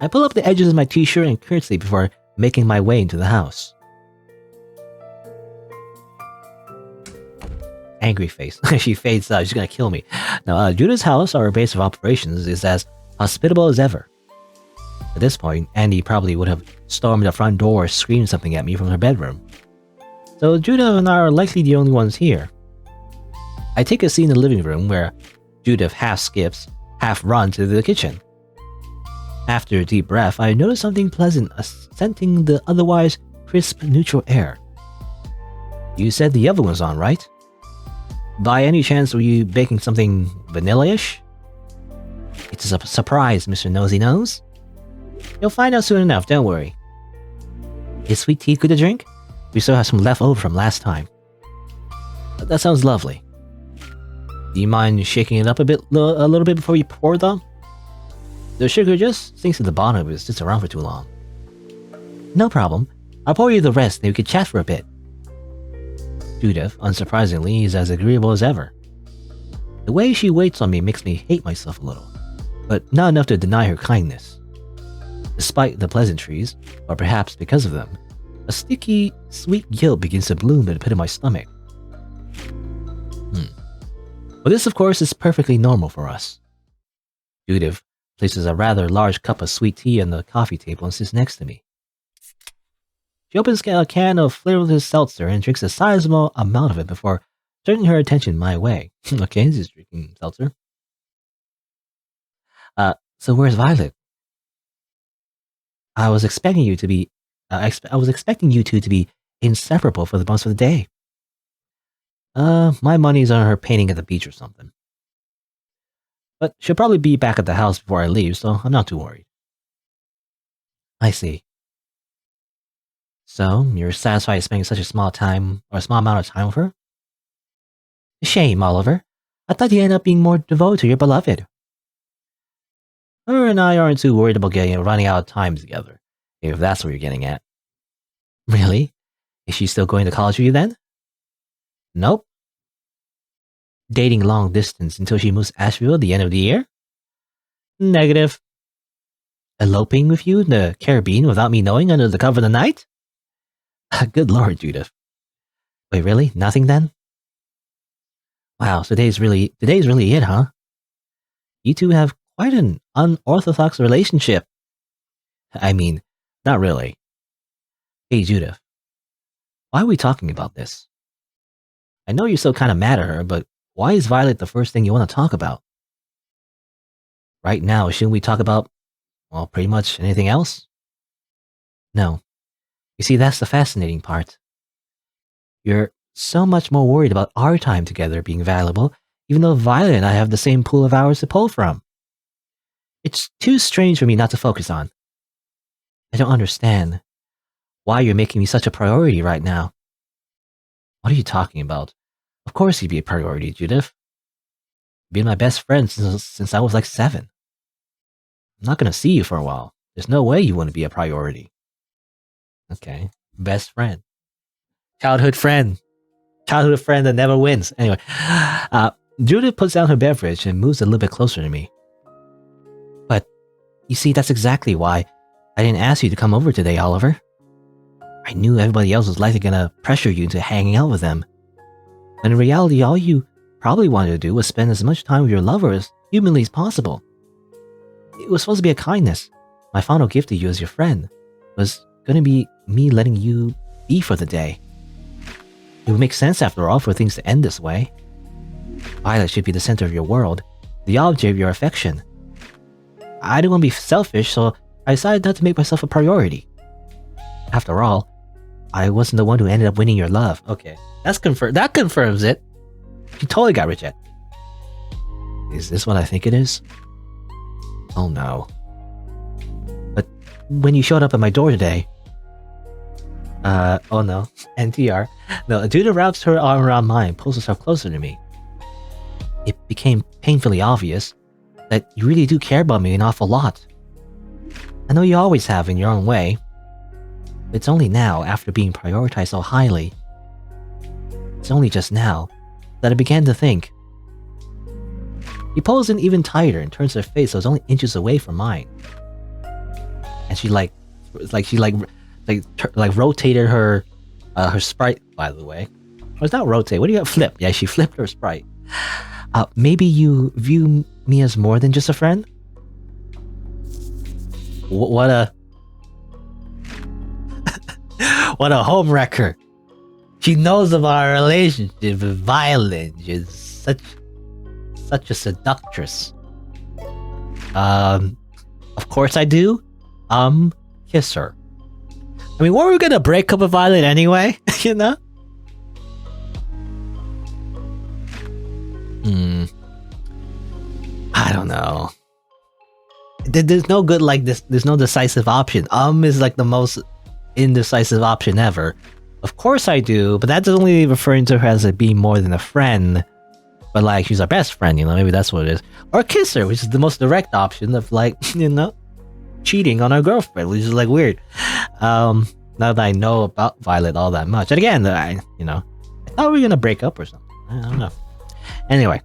I pull up the edges of my t-shirt and curtsy before making my way into the house. Angry face. She fades out. She's gonna kill me. Now, Judah's house, our base of operations, is as hospitable as ever. At this point, Andy probably would have stormed the front door or screamed something at me from her bedroom. So Judah and I are likely the only ones here. I take a seat in the living room where Judith half skips, half runs to the kitchen. After a deep breath, I notice something pleasant scenting the otherwise crisp, neutral air. You said the oven was on, right? By any chance, were you baking something vanilla-ish? It's a surprise, Mr. Nosy Nose. You'll find out soon enough, don't worry. Is sweet tea good to drink? We still have some left over from last time. That sounds lovely. Do you mind shaking it up a little bit before you pour, though? The sugar just sinks to the bottom if it sits around for too long. No problem. I'll pour you the rest and we can chat for a bit. Judith, unsurprisingly, is as agreeable as ever. The way she waits on me makes me hate myself a little, but not enough to deny her kindness. Despite the pleasantries, or perhaps because of them, a sticky, sweet guilt begins to bloom at the pit of my stomach. But this, of course, is perfectly normal for us. Judith places a rather large cup of sweet tea on the coffee table and sits next to me. She opens a can of flavorless seltzer and drinks a sizable amount of it before turning her attention my way. Okay, she's drinking seltzer. So where's Violet? I was expecting you to be. I was expecting you two to be inseparable for the most of the day. My money's on her painting at the beach or something. But she'll probably be back at the house before I leave, so I'm not too worried. I see. So, you're satisfied spending such a small amount of time with her? Shame, Oliver. I thought you'd end up being more devoted to your beloved. Her and I aren't too worried about running out of time together, if that's what you're getting at. Really? Is she still going to college with you then? Nope. Dating long distance until she moves to Asheville at the end of the year? Negative. Eloping with you in the Caribbean without me knowing under the cover of the night? Good lord, Judith. Wait, really? Nothing then? Wow, today's really it, huh? You two have quite an unorthodox relationship. I mean, not really. Hey, Judith. Why are we talking about this? I know you're still kind of mad at her, but why is Violet the first thing you want to talk about? Right now, shouldn't we talk about, well, pretty much anything else? No. You see, that's the fascinating part. You're so much more worried about our time together being valuable, even though Violet and I have the same pool of hours to pull from. It's too strange for me not to focus on. I don't understand why you're making me such a priority right now. What are you talking about? Of course you'd be a priority, Judith. You've been my best friend since I was like 7. I'm not going to see you for a while. There's no way you wouldn't be a priority. Okay, best friend. Childhood friend. Childhood friend that never wins. Anyway, Judith puts down her beverage and moves a little bit closer to me. But, you see, that's exactly why I didn't ask you to come over today, Oliver. I knew everybody else was likely gonna pressure you into hanging out with them. When in reality, all you probably wanted to do was spend as much time with your lover as humanly as possible. It was supposed to be a kindness. My final gift to you as your friend was gonna be me letting you be for the day. It would make sense, after all, for things to end this way. Violet should be the center of your world, the object of your affection. I didn't want to be selfish, so I decided not to make myself a priority. After all, I wasn't the one who ended up winning your love. Okay, that confirms it. You totally got rejected. Is this what I think it is? Oh no. But when you showed up at my door today... oh no. NTR. No, Judith wraps her arm around mine and pulls herself closer to me. It became painfully obvious that you really do care about me an awful lot. I know you always have in your own way. But it's only now, after being prioritized so highly, it's only just now that I began to think. He pulls in even tighter and turns her face so it's only inches away from mine. and she rotated her sprite. By the way, or it's not rotate. What do you got? Flip. Yeah, she flipped her sprite. Maybe you view me as more than just a friend. What a what a homewrecker. She knows of our relationship with Violet. She's such a seductress. Of course I do. Kiss her. I mean, weren't we gonna break up with Violet anyway? You know? I don't know. There's no good like this. There's no decisive option. Is like the most indecisive option ever. Of course I do, but that's only referring to her as being more than a friend. But like, she's our best friend, you know, maybe that's what it is. Or kiss her, which is the most direct option of like, you know, cheating on our girlfriend, which is like weird. Now that I know about Violet all that much. And again, I thought we were gonna break up or something. I don't know. Anyway.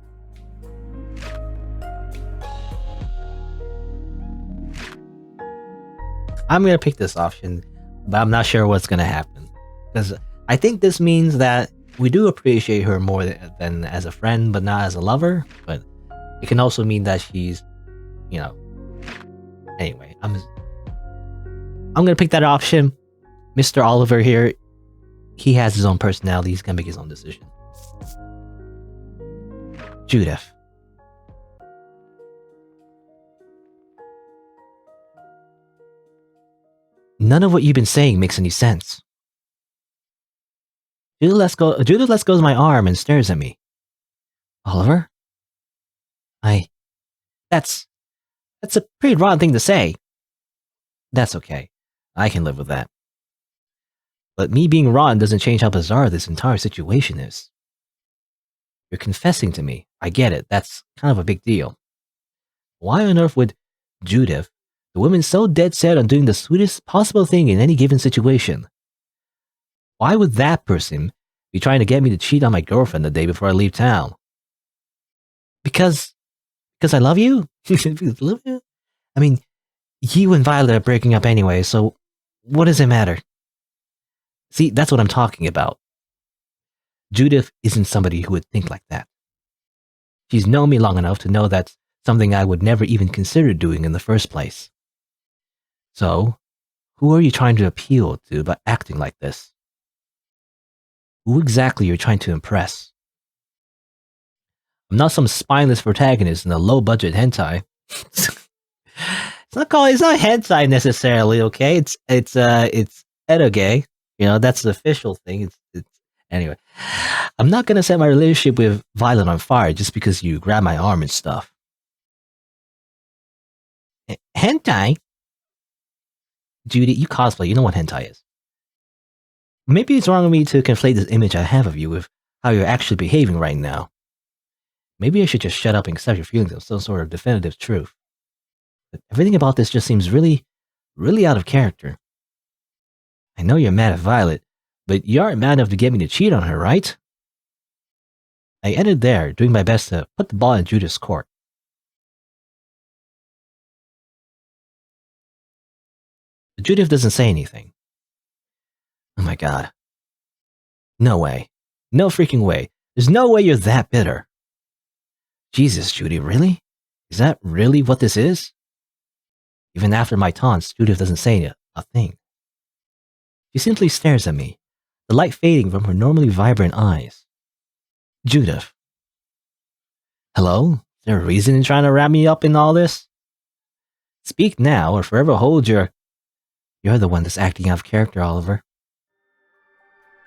I'm gonna pick this option, but I'm not sure what's gonna happen. Because I think this means that we do appreciate her more than as a friend, but not as a lover. But it can also mean that she's, you know. Anyway, I'm gonna pick that option. Mr. Oliver here, he has his own personality. He's gonna make his own decision. Judith. None of what you've been saying makes any sense. Judith lets go of my arm and stares at me. Oliver? That's a pretty wrong thing to say. That's okay. I can live with that. But me being wrong doesn't change how bizarre this entire situation is. You're confessing to me. I get it. That's kind of a big deal. Why on earth would Judith, the woman so dead set on doing the sweetest possible thing in any given situation, why would that person be trying to get me to cheat on my girlfriend the day before I leave town? Because I love you? Because I love you? I mean, you and Violet are breaking up anyway, so what does it matter? See, that's what I'm talking about. Judith isn't somebody who would think like that. She's known me long enough to know that's something I would never even consider doing in the first place. So, who are you trying to appeal to by acting like this? Who exactly are you trying to impress? I'm not some spineless protagonist in a low-budget hentai. It's not hentai necessarily, okay? It's eroge. You know, that's the official thing. Anyway. I'm not gonna set my relationship with Violet on fire just because you grab my arm and stuff. Hentai? Judy, you cosplay, you know what hentai is. Maybe it's wrong of me to conflate this image I have of you with how you're actually behaving right now. Maybe I should just shut up and accept your feelings of some sort of definitive truth. But everything about this just seems really, really out of character. I know you're mad at Violet, but you aren't mad enough to get me to cheat on her, right? I ended there, doing my best to put the ball in Judith's court. But Judith doesn't say anything. Oh my god. No way. No freaking way. There's no way you're that bitter. Jesus, Judy, really? Is that really what this is? Even after my taunts, Judith doesn't say a thing. She simply stares at me, the light fading from her normally vibrant eyes. Judith. Hello? Is there a reason in trying to wrap me up in all this? Speak now or forever hold your... You're the one that's acting out of character, Oliver.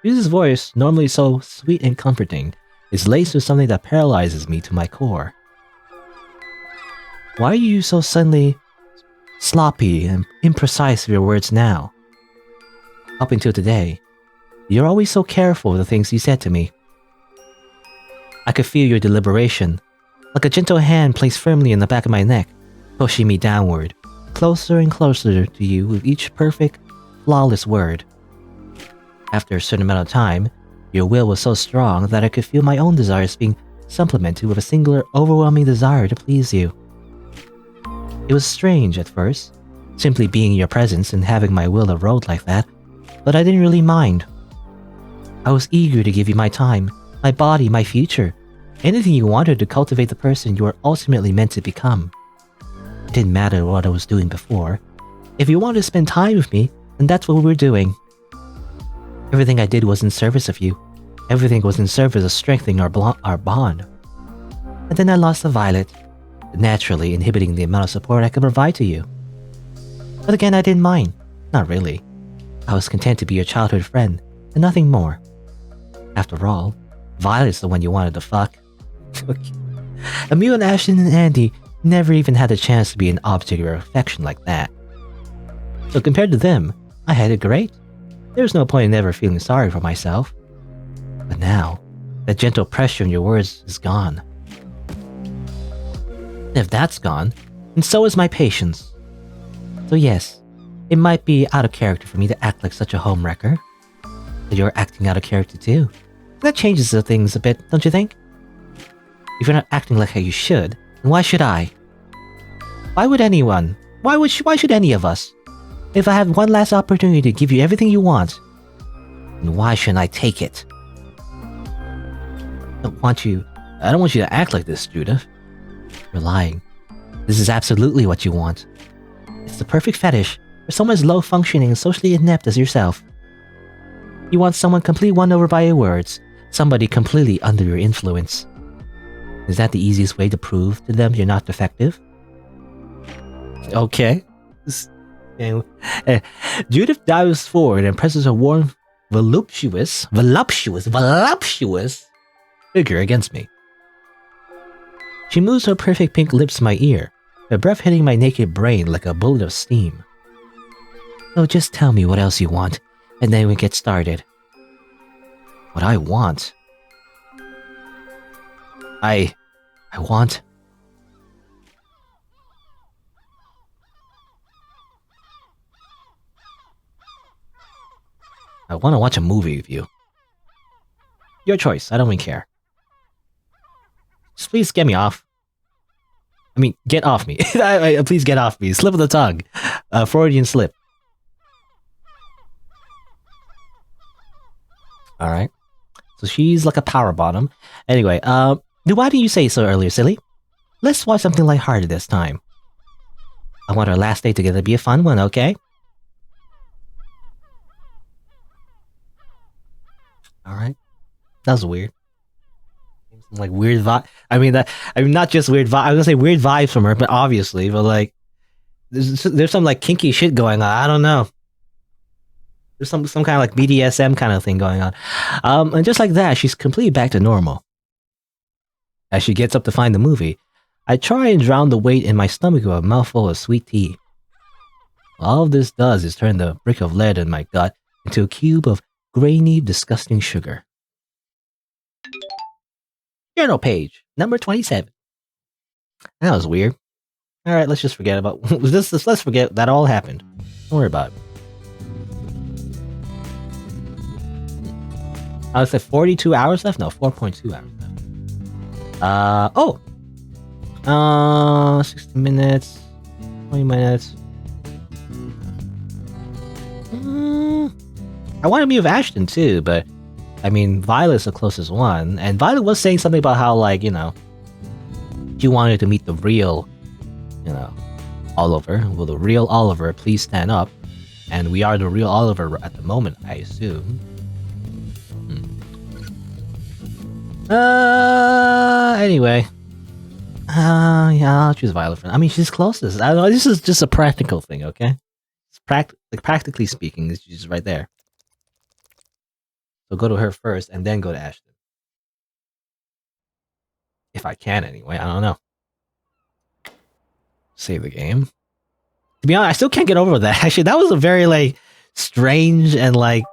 Judith's voice, normally so sweet and comforting, is laced with something that paralyzes me to my core. Why are you so suddenly sloppy and imprecise with your words now? Up until today, you're always so careful with the things you said to me. I could feel your deliberation, like a gentle hand placed firmly in the back of my neck, pushing me downward, closer and closer to you with each perfect, flawless word. After a certain amount of time, your will was so strong that I could feel my own desires being supplemented with a singular, overwhelming desire to please you. It was strange at first, simply being in your presence and having my will erode like that, but I didn't really mind. I was eager to give you my time, my body, my future, anything you wanted to cultivate the person you were ultimately meant to become. It didn't matter what I was doing before. If you wanted to spend time with me, then that's what we're doing. Everything I did was in service of you. Everything was in service of strengthening our bond. And then I lost the Violet, naturally inhibiting the amount of support I could provide to you. But again, I didn't mind. Not really. I was content to be your childhood friend, and nothing more. After all, Violet's the one you wanted to fuck. Emil and Ashton and Andy never even had a chance to be an object of your affection like that. So compared to them, I had it great. There was no point in ever feeling sorry for myself. But now, that gentle pressure in your words is gone. And if that's gone, then so is my patience. So yes, it might be out of character for me to act like such a homewrecker. But you're acting out of character too. That changes the things a bit, don't you think? If you're not acting like how you should, then why should I? Why would anyone? Why should any of us? If I have one last opportunity to give you everything you want, then why shouldn't I take it? I don't want you to act like this, Judith. You're lying. This is absolutely what you want. It's the perfect fetish for someone as low-functioning and socially inept as yourself. You want someone completely won over by your words, somebody completely under your influence. Is that the easiest way to prove to them you're not defective? Okay. Judith dives forward and presses a warm, voluptuous figure against me. She moves her perfect pink lips to my ear, her breath hitting my naked brain like a bullet of steam. Oh, just tell me what else you want, and then we get started. What I want? I want... I want to watch a movie with you. Your choice, I don't even care. Just please get me off. I mean, get off me. Please get off me. Slip of the tongue. Freudian slip. Alright. So she's like a power bottom. Anyway, why didn't you say so earlier, silly? Let's watch something lighthearted this time. I want our last day together to be a fun one, okay? Alright. That was weird. Like weird vibe. I mean, not just weird vibe. I was gonna say weird vibes from her, but obviously, but like, there's some like kinky shit going on. I don't know. There's some kind of like BDSM kind of thing going on. And just like that, she's completely back to normal. As she gets up to find the movie, I try and drown the weight in my stomach with a mouthful of sweet tea. All this does is turn the brick of lead in my gut into a cube of grainy, disgusting sugar. Journal page, number 27. That was weird. Alright, let's just forget about this. Let's forget that all happened. Don't worry about it. I was at 42 hours left? No, 4.2 hours left. 60 minutes, 20 minutes. I want to meet with Ashton too, but I mean, Violet's the closest one, and Violet was saying something about how, like, you know, she wanted to meet the real, you know, Oliver. Will the real Oliver please stand up? And we are the real Oliver at the moment, I assume. Anyway. Yeah, I'll choose Violet. I mean, she's closest. I don't know, this is just a practical thing, okay? It's practically speaking, she's right there. So go to her first, and then go to Ashton. If I can, anyway. I don't know. Save the game. To be honest, I still can't get over that. Actually, that was a very, like, strange and, like,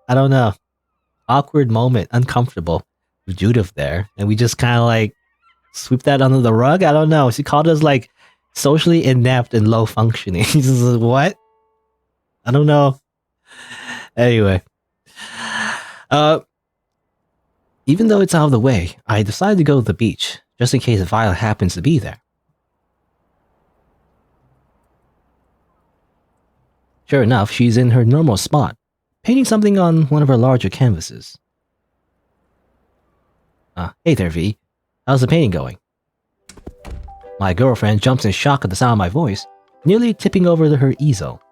I don't know, awkward moment, uncomfortable with Judith there. And we just kind of, like, sweep that under the rug? I don't know. She called us, like, socially inept and low functioning. She's just like, what? I don't know. Anyway. Even though it's out of the way, I decided to go to the beach, just in case Violet happens to be there. Sure enough, she's in her normal spot, painting something on one of her larger canvases. Hey there, V. How's the painting going? My girlfriend jumps in shock at the sound of my voice, nearly tipping over her easel.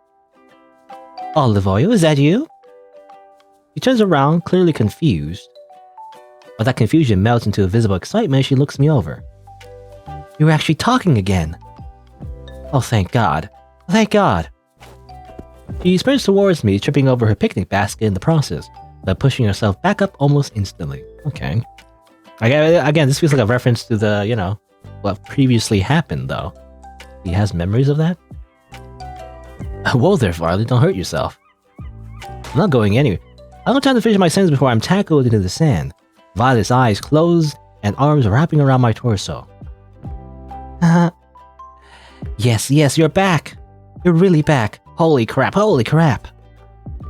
Olive oil, is that you? She turns around, clearly confused. But that confusion melts into a visible excitement as she looks me over. You're actually talking again. Oh, thank God. Thank God. She sprints towards me, tripping over her picnic basket in the process, but pushing herself back up almost instantly. Okay. Again, this feels like a reference to the, what previously happened, though. He has memories of that? Whoa there, Farley, don't hurt yourself. I'm not going anywhere. I don't have time to finish my sentence before I'm tackled into the sand. Violet's eyes closed and arms wrapping around my torso. Yes, you're back. You're really back. Holy crap.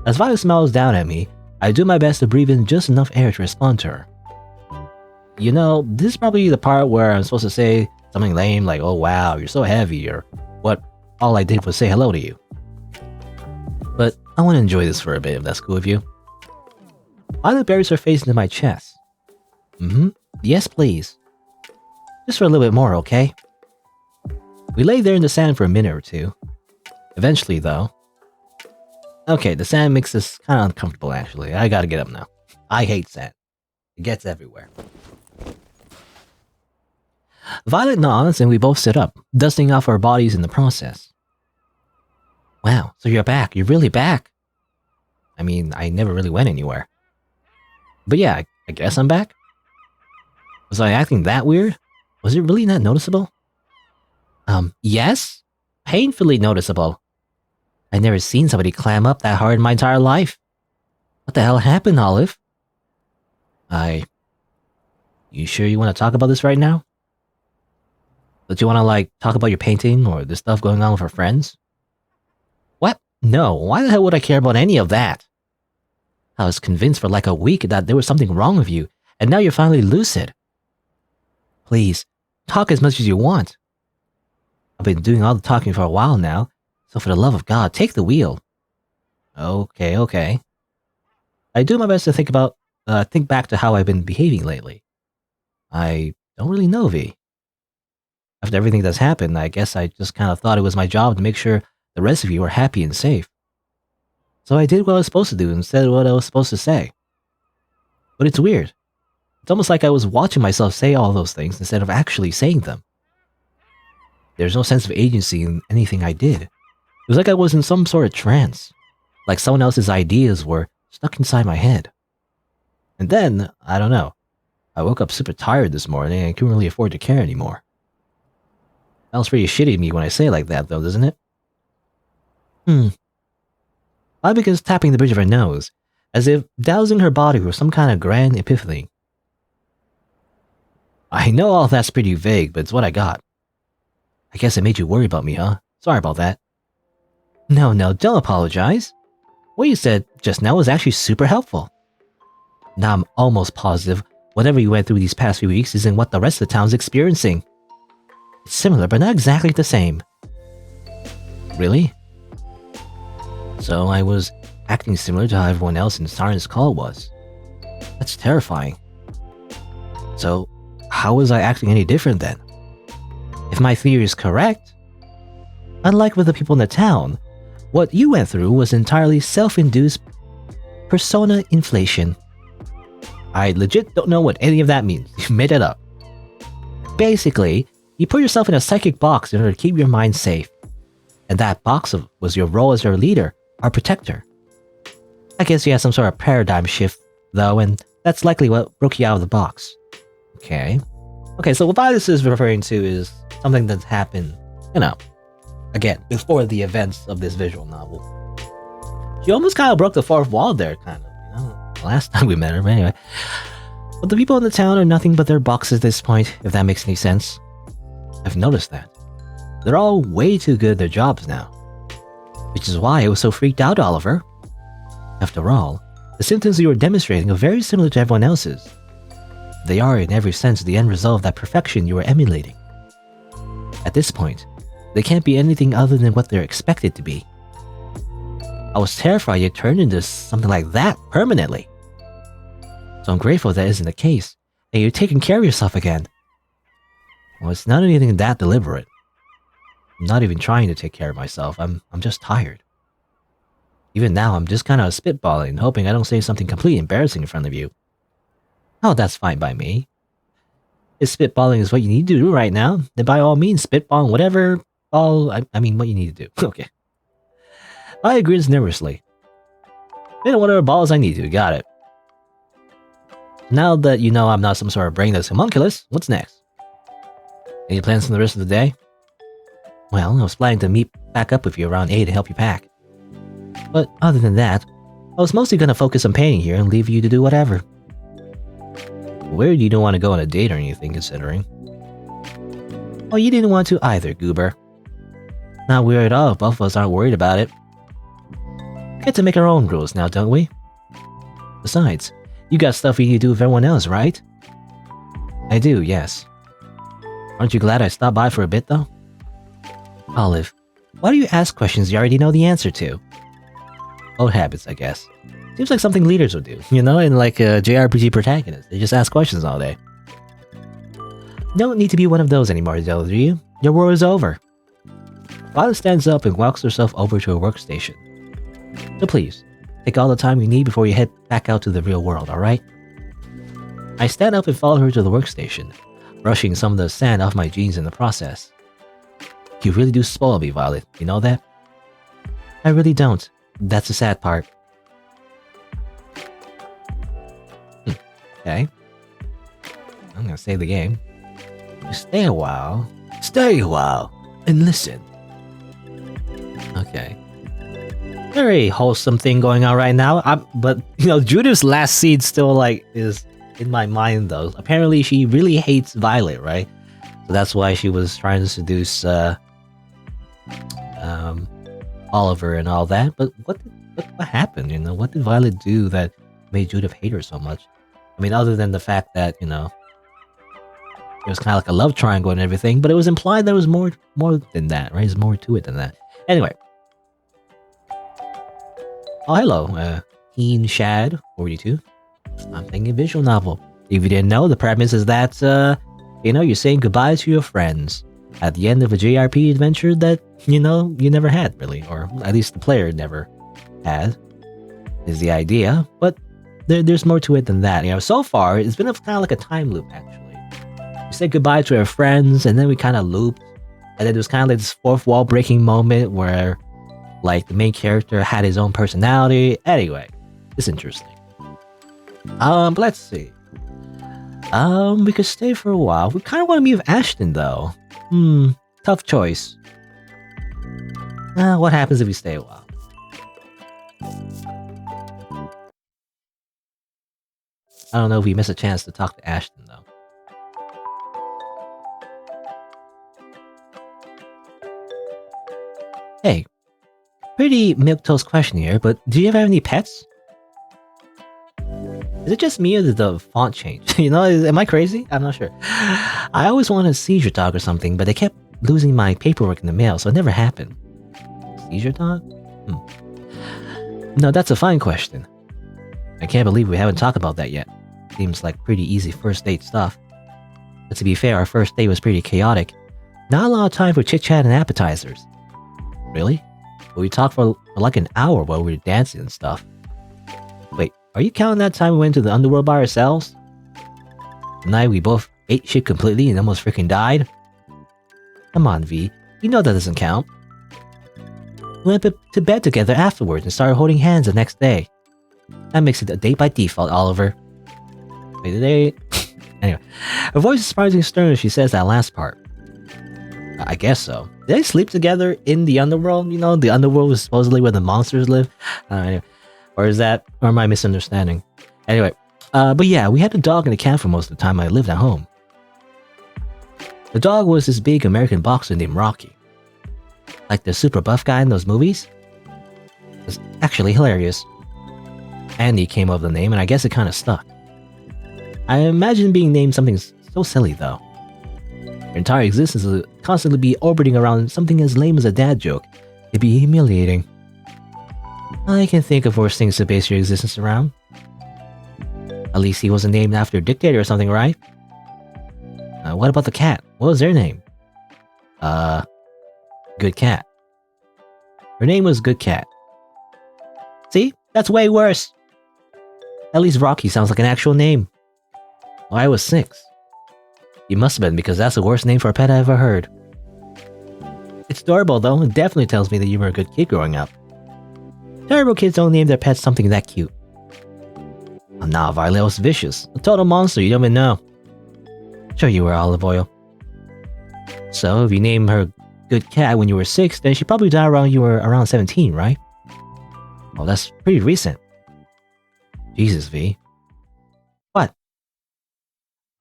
As Violet smiles down at me, I do my best to breathe in just enough air to respond to her. This is probably the part where I'm supposed to say something lame like, oh wow, you're so heavy, or what all I did was say hello to you. But I want to enjoy this for a bit, if that's cool with you. Violet buries her face into my chest. Yes, please. Just for a little bit more, okay? We lay there in the sand for a minute or two. Eventually, though... Okay, the sand makes us kind of uncomfortable, actually. I gotta get up now. I hate sand. It gets everywhere. Violet nods and we both sit up, dusting off our bodies in the process. Wow, so you're back. You're really back. I mean, I never really went anywhere. But yeah, I guess I'm back. Was I acting that weird? Was it really not noticeable? Yes? Painfully noticeable. I've never seen somebody clam up that hard in my entire life. What the hell happened, Olive? You sure you want to talk about this right now? Don't you want to, talk about your painting or the stuff going on with her friends? What? No, why the hell would I care about any of that? I was convinced for a week that there was something wrong with you, and now you're finally lucid. Please, talk as much as you want. I've been doing all the talking for a while now, so for the love of God, take the wheel. Okay. I do my best to think back to how I've been behaving lately. I don't really know, V. After everything that's happened, I guess I just kind of thought it was my job to make sure the rest of you were happy and safe. So I did what I was supposed to do instead of what I was supposed to say. But it's weird. It's almost like I was watching myself say all those things instead of actually saying them. There's no sense of agency in anything I did. It was like I was in some sort of trance. Like someone else's ideas were stuck inside my head. And then, I don't know. I woke up super tired this morning and couldn't really afford to care anymore. Sounds pretty shitty to me when I say it like that, though, doesn't it? I begins tapping the bridge of her nose, as if dousing her body with some kind of grand epiphany. I know all that's pretty vague, but it's what I got. I guess it made you worry about me, huh? Sorry about that. No, don't apologize. What you said just now was actually super helpful. Now I'm almost positive whatever you went through these past few weeks isn't what the rest of the town's experiencing. It's similar, but not exactly the same. Really? So I was acting similar to how everyone else in Siren's call was. That's terrifying. So, how was I acting any different then? If my theory is correct, unlike with the people in the town, what you went through was entirely self-induced persona inflation. I legit don't know what any of that means. You made it up. Basically, you put yourself in a psychic box in order to keep your mind safe. And that box was your role as your leader, our protector. I guess you had some sort of paradigm shift, though, and that's likely what broke you out of the box. Okay, so what this is referring to is something that's happened, again, before the events of this visual novel. She almost kind of broke the fourth wall there, last time we met her, but anyway. But the people in the town are nothing but their boxes at this point, if that makes any sense. I've noticed that. They're all way too good at their jobs now. Which is why I was so freaked out, Oliver. After all, the symptoms you were demonstrating are very similar to everyone else's. They are in every sense the end result of that perfection you were emulating. At this point, they can't be anything other than what they're expected to be. I was terrified you'd turn into something like that permanently. So I'm grateful that isn't the case, and you're taking care of yourself again. Well, it's not anything that deliberate. I'm not even trying to take care of myself, I'm just tired. Even now, I'm just kind of spitballing, hoping I don't say something completely embarrassing in front of you. Oh, that's fine by me. If spitballing is what you need to do right now, then by all means, spitball whatever I mean what you need to do. Okay. I grins nervously. Spit whatever balls I need to, got it. Now that you know I'm not some sort of brainless homunculus, what's next? Any plans for the rest of the day? Well, I was planning to meet back up with you around 8 to help you pack. But other than that, I was mostly gonna focus on painting here and leave you to do whatever. Weird you don't want to go on a date or anything, considering. Oh, you didn't want to either, Goober. Not weird at all if both of us aren't worried about it. Get to make our own rules now, don't we? Besides, you got stuff you need to do with everyone else, right? I do, yes. Aren't you glad I stopped by for a bit, though? Olive, why do you ask questions you already know the answer to? Old habits, I guess. Seems like something leaders would do, you know, and like a JRPG protagonist. They just ask questions all day. You don't need to be one of those anymore, though, do you? Your war is over. Violet stands up and walks herself over to her workstation. So please, take all the time you need before you head back out to the real world, alright? I stand up and follow her to the workstation, brushing some of the sand off my jeans in the process. You really do spoil me, Violet, you know that? I really don't. That's the sad part. Okay. I'm gonna save the game. Just stay a while, and listen. Okay. Very wholesome thing going on right now. But you know, Judith's last scene still like is in my mind though. Apparently, she really hates Violet, right? So that's why she was trying to seduce Oliver and all that. But what happened? You know, what did Violet do that made Judith hate her so much? I mean, other than the fact that, you know, it was kind of like a love triangle and everything, but it was implied there was more than that, right? There's more to it than that. Anyway. Oh, hello, Keen Shad 42. I'm thinking visual novel. If you didn't know, the premise is that, you know, you're saying goodbye to your friends at the end of a JRPG adventure that, you know, you never had, really. Or at least the player never had, is the idea. But there's more to it than that. You know, so far, it's been kind of like a time loop, actually. We said goodbye to our friends, and then we kind of looped. And then there was kind of like this fourth wall breaking moment where, like, the main character had his own personality. Anyway, it's interesting. Let's see. We could stay for a while. We kind of want to meet with Ashton, though. Tough choice. What happens if we stay a while? I don't know if we miss a chance to talk to Ashton, though. Hey, pretty milquetoast question here, but do you ever have any pets? Is it just me or did the font change? You know, am I crazy? I'm not sure. I always wanted a seizure dog or something, but they kept losing my paperwork in the mail, so it never happened. Seizure dog? No, that's a fine question. I can't believe we haven't talked about that yet. Seems like pretty easy first date stuff. But to be fair, our first date was pretty chaotic. Not a lot of time for chit-chat and appetizers. Really? But we talked for like an hour while we were dancing and stuff. Wait, are you counting that time we went to the underworld by ourselves? The night we both ate shit completely and almost freaking died? Come on, V. You know that doesn't count. We went to bed together afterwards and started holding hands the next day. That makes it a date by default, Oliver. Wait, did they... Anyway, her voice is surprisingly stern as she says that last part. I guess so. Did they sleep together in the underworld? You know, the underworld was supposedly where the monsters live? Anyway. Or am I misunderstanding? Anyway, but yeah, we had a dog and a cat for most of the time I lived at home. The dog was this big American boxer named Rocky. Like the super buff guy in those movies? It's actually hilarious. Andy came up with the name and I guess it kind of stuck. I imagine being named something so silly though. Your entire existence will constantly be orbiting around something as lame as a dad joke. It'd be humiliating. I can think of worse things to base your existence around. At least he wasn't named after a dictator or something, right? What about the cat? What was their name? Good Cat. Her name was Good Cat. See? That's way worse. At least Rocky sounds like an actual name. Well, I was 6. You must have been, because that's the worst name for a pet I ever heard. It's adorable, though. It definitely tells me that you were a good kid growing up. Terrible kids don't name their pets something that cute. Oh, nah, Violet was vicious. A total monster, you don't even know. Sure you were, Olive Oil. So, if you name her Good Cat when you were 6, then she probably died around you were around 17, right? Well, that's pretty recent. Jesus, V. What?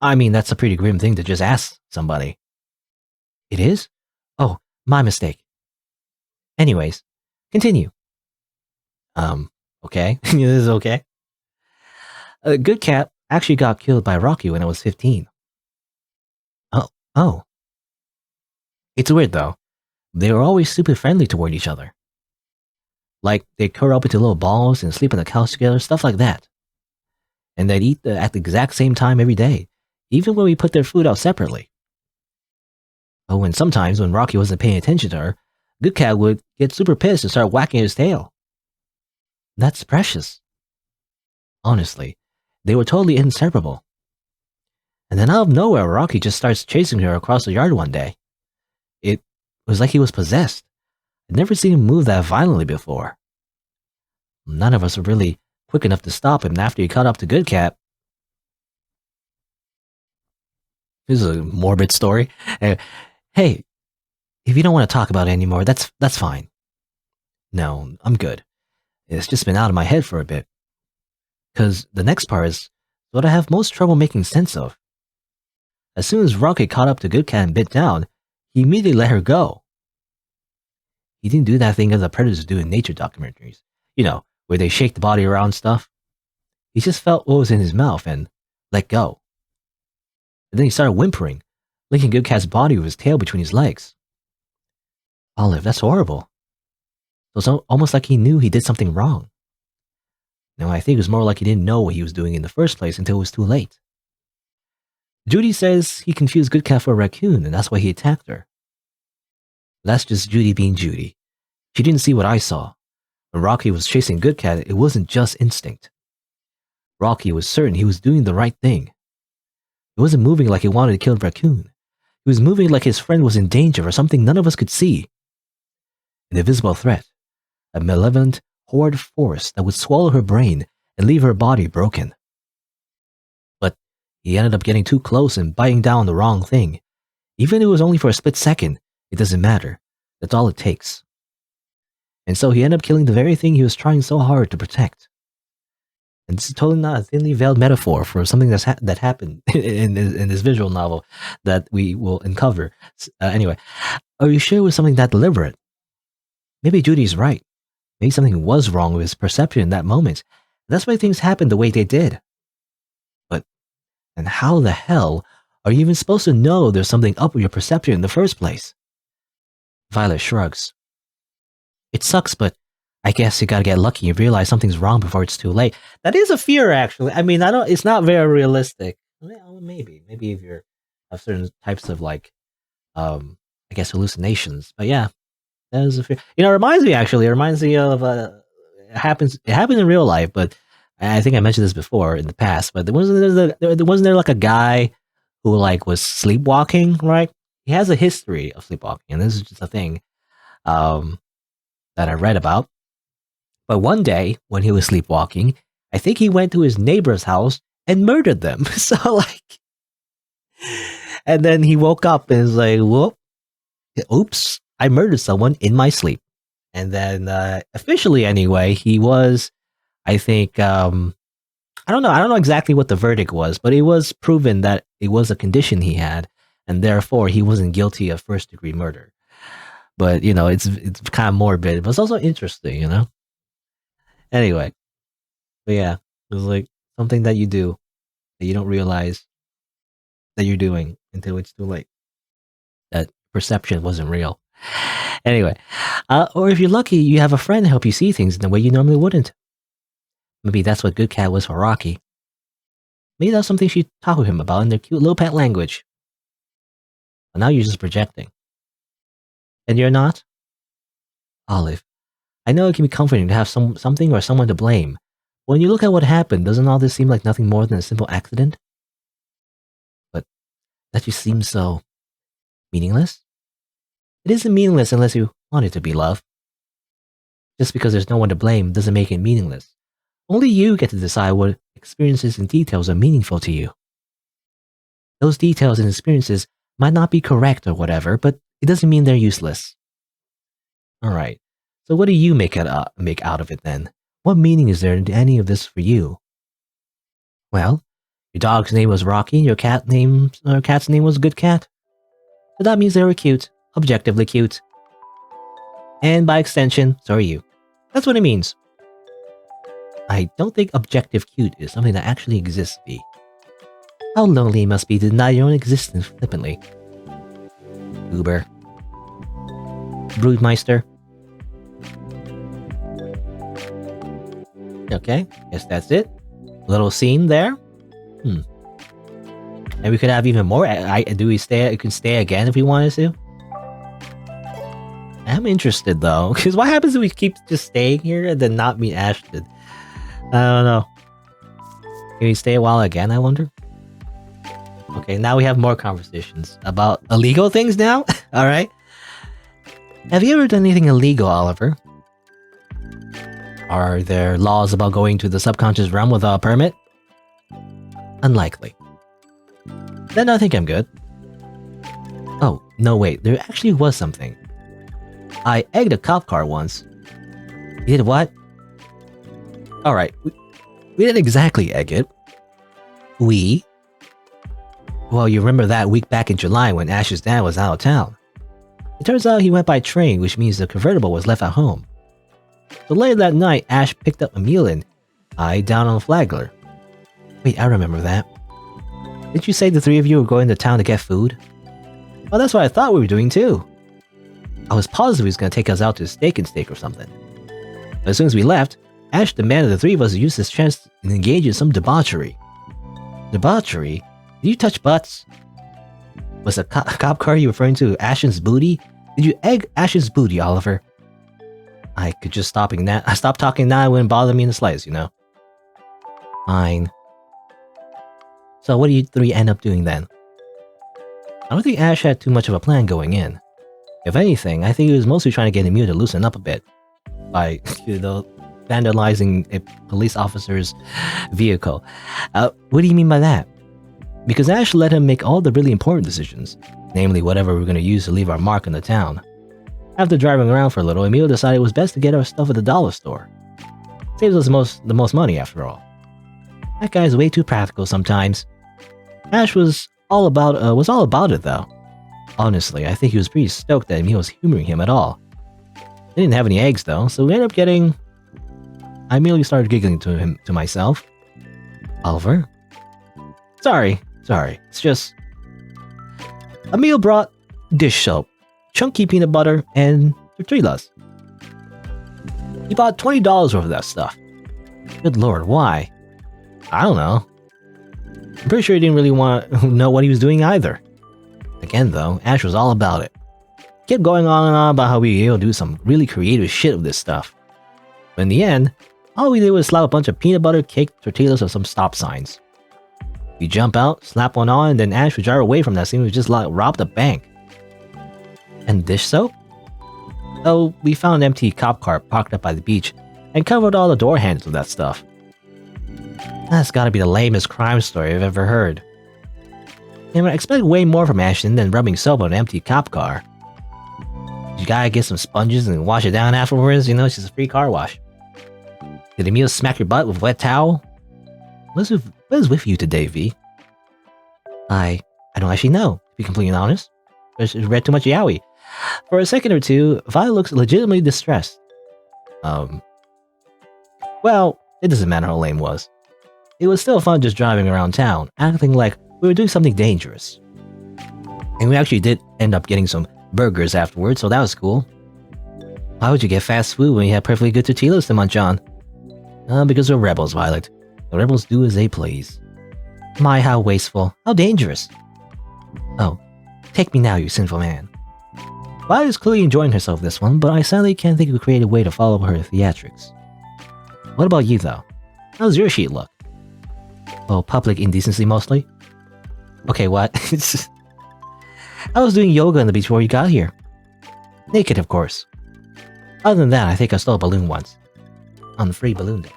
I mean, that's a pretty grim thing to just ask somebody. It is? Oh, my mistake. Anyways, continue. Okay. This is okay. A Good Cat actually got killed by Rocky when I was 15. Oh. It's weird, though. They were always super friendly toward each other. Like, they'd curl up into little balls and sleep on the couch together, stuff like that. And they'd eat at the exact same time every day, even when we put their food out separately. Oh, and sometimes when Rocky wasn't paying attention to her, Good Cat would get super pissed and start whacking his tail. That's precious. Honestly, they were totally inseparable. And then out of nowhere, Rocky just starts chasing her across the yard one day. It was like he was possessed. I'd never seen him move that violently before. None of us were really quick enough to stop him after he caught up to Good Cat. This is a morbid story. Hey, if you don't want to talk about it anymore, that's fine. No, I'm good. It's just been out of my head for a bit. Because the next part is what I have most trouble making sense of. As soon as Rocky caught up to Good Cat and bit down, he immediately let her go. He didn't do that thing that the predators do in nature documentaries. You know, where they shake the body around stuff. He just felt what was in his mouth and let go. And then he started whimpering, licking Good Cat's body with his tail between his legs. Olive, that's horrible. It was almost like he knew he did something wrong. Now, I think it was more like he didn't know what he was doing in the first place until it was too late. Judy says he confused Good Cat for a raccoon, and that's why he attacked her. That's just Judy being Judy. She didn't see what I saw. When Rocky was chasing Good Cat, it wasn't just instinct. Rocky was certain he was doing the right thing. He wasn't moving like he wanted to kill the raccoon. He was moving like his friend was in danger or something none of us could see. An invisible threat. A malevolent, horrid force that would swallow her brain and leave her body broken. But he ended up getting too close and biting down on the wrong thing. Even if it was only for a split second, it doesn't matter. That's all it takes. And so he ended up killing the very thing he was trying so hard to protect. And this is totally not a thinly veiled metaphor for something that happened in this visual novel that we will uncover. Anyway, are you sure it was something that deliberate? Maybe Judy's right. Maybe something was wrong with his perception in that moment. That's why things happened the way they did. But, and how the hell are you even supposed to know there's something up with your perception in the first place? Violet shrugs. It sucks, but I guess you gotta get lucky and realize something's wrong before it's too late. That is a fear, actually. I mean, it's not very realistic. Well, maybe if you have certain types of I guess hallucinations. But yeah, that is a fear. It reminds me of it happens in real life, but I think I mentioned this before in the past. But wasn't there like a guy who was sleepwalking, right? He has a history of sleepwalking, and this is just a thing that I read about. But one day, when he was sleepwalking, I think he went to his neighbor's house and murdered them. So, and then he woke up and was like, whoop, oops, I murdered someone in my sleep. And then, officially anyway, he was, I think, I don't know exactly what the verdict was, but it was proven that it was a condition he had, and therefore he wasn't guilty of first-degree murder. But, it's kind of morbid, but it's also interesting, Anyway, but yeah, it was something that you do that you don't realize that you're doing until it's too late. That perception wasn't real. Anyway, or if you're lucky, you have a friend to help you see things in a way you normally wouldn't. Maybe that's what Good Cat was for Rocky. Maybe that's something she talked with him about in their cute little pet language. But now you're just projecting. And you're not? Olive, I know it can be comforting to have something or someone to blame. When you look at what happened, doesn't all this seem like nothing more than a simple accident? But that just seems so meaningless? It isn't meaningless unless you want it to be, love. Just because there's no one to blame doesn't make it meaningless. Only you get to decide what experiences and details are meaningful to you. Those details and experiences might not be correct or whatever, but it doesn't mean they're useless. Alright, so what do you make out of it then? What meaning is there in any of this for you? Well, your dog's name was Rocky and your cat's name was Good Cat. So that means they were cute, objectively cute. And by extension, so are you. That's what it means. I don't think objective cute is something that actually exists, V. How lonely it must be to deny your own existence flippantly. Uber. Broodmeister. Okay, guess that's it. Little scene there. And we could have even more. We can stay again if we wanted to. I'm interested though, because what happens if we keep just staying here and then not meet Ashton? I don't know. Can we stay a while again, I wonder? Okay, now we have more conversations about illegal things now? Alright. Have you ever done anything illegal, Oliver? Are there laws about going to the subconscious realm without a permit? Unlikely. Then I think I'm good. Oh, no wait, there actually was something. I egged a cop car once. You did what? Alright, we didn't exactly egg it. Well, you remember that week back in July when Ash's dad was out of town. It turns out he went by train, which means the convertible was left at home. So later that night, Ash picked up a meal and I down on Flagler. Wait, I remember that. Didn't you say the three of you were going to town to get food? Well, that's what I thought we were doing too. I was positive he was going to take us out to Steak and Steak or something. But as soon as we left, Ash demanded the three of us use this chance and engage in some debauchery. Debauchery? Did you touch butts? Was the cop car you referring to Ash's booty? Did you egg Ash's booty, Oliver? I could just stop talking now, it wouldn't bother me in the slightest, you know? Fine. So what do you three end up doing then? I don't think Ash had too much of a plan going in. If anything, I think he was mostly trying to get Emil to loosen up a bit. By, vandalizing a police officer's vehicle. What do you mean by that? Because Ash let him make all the really important decisions, namely whatever we're going to use to leave our mark in the town. After driving around for a little, Emil decided it was best to get our stuff at the dollar store. Saves us the most money after all. That guy's way too practical sometimes. Ash was all about it though. Honestly, I think he was pretty stoked that Emil was humoring him at all. They didn't have any eggs though, so we ended up getting... I immediately started giggling to myself. Oliver? Sorry. It's just... Emil brought dish soap, chunky peanut butter, and tortillas. He bought $20 worth of that stuff. Good lord, why? I don't know. I'm pretty sure he didn't really want to know what he was doing either. Again though, Ash was all about it. He kept going on and on about how we were able to do some really creative shit with this stuff. But in the end, all we did was slap a bunch of peanut butter, cake, tortillas, and some stop signs. We jump out, slap one on, and then Ash would drive away from that scene. We just like robbed a bank. And dish soap? Oh, we found an empty cop car parked up by the beach and covered all the door handles with that stuff. That's gotta be the lamest crime story I've ever heard. And I expect way more from Ashton than rubbing soap on an empty cop car. You gotta get some sponges and wash it down afterwards, you know, it's just a free car wash. Did Emil smack your butt with a wet towel? What is with you today, V? I don't actually know, to be completely honest. I just read too much yaoi. For a second or two, Vi looks legitimately distressed. Well, it doesn't matter how lame it was. It was still fun just driving around town, acting like we were doing something dangerous. And we actually did end up getting some burgers afterwards, so that was cool. Why would you get fast food when you have perfectly good tortillas to munch on? Because we're rebels, Violet. The rebels do as they please. My, how wasteful. How dangerous. Oh, take me now, you sinful man. Violet is clearly enjoying herself this one, but I sadly can't think of a creative way to follow her theatrics. What about you, though? How's your sheet look? Oh, public indecency mostly? Okay, what? I was doing yoga on the beach before you got here. Naked, of course. Other than that, I think I stole a balloon once. On Free Balloon Day.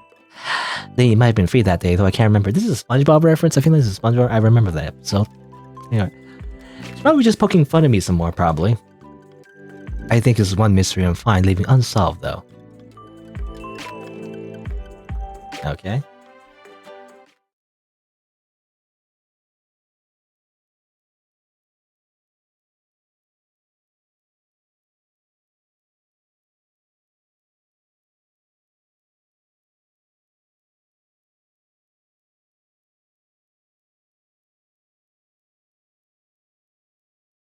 They might have been free that day, though I can't remember. This is a SpongeBob reference? I feel like this is SpongeBob. I remember that episode. Anyway. It's probably just poking fun at me some more, probably. I think this is one mystery I'm fine leaving unsolved, though. Okay.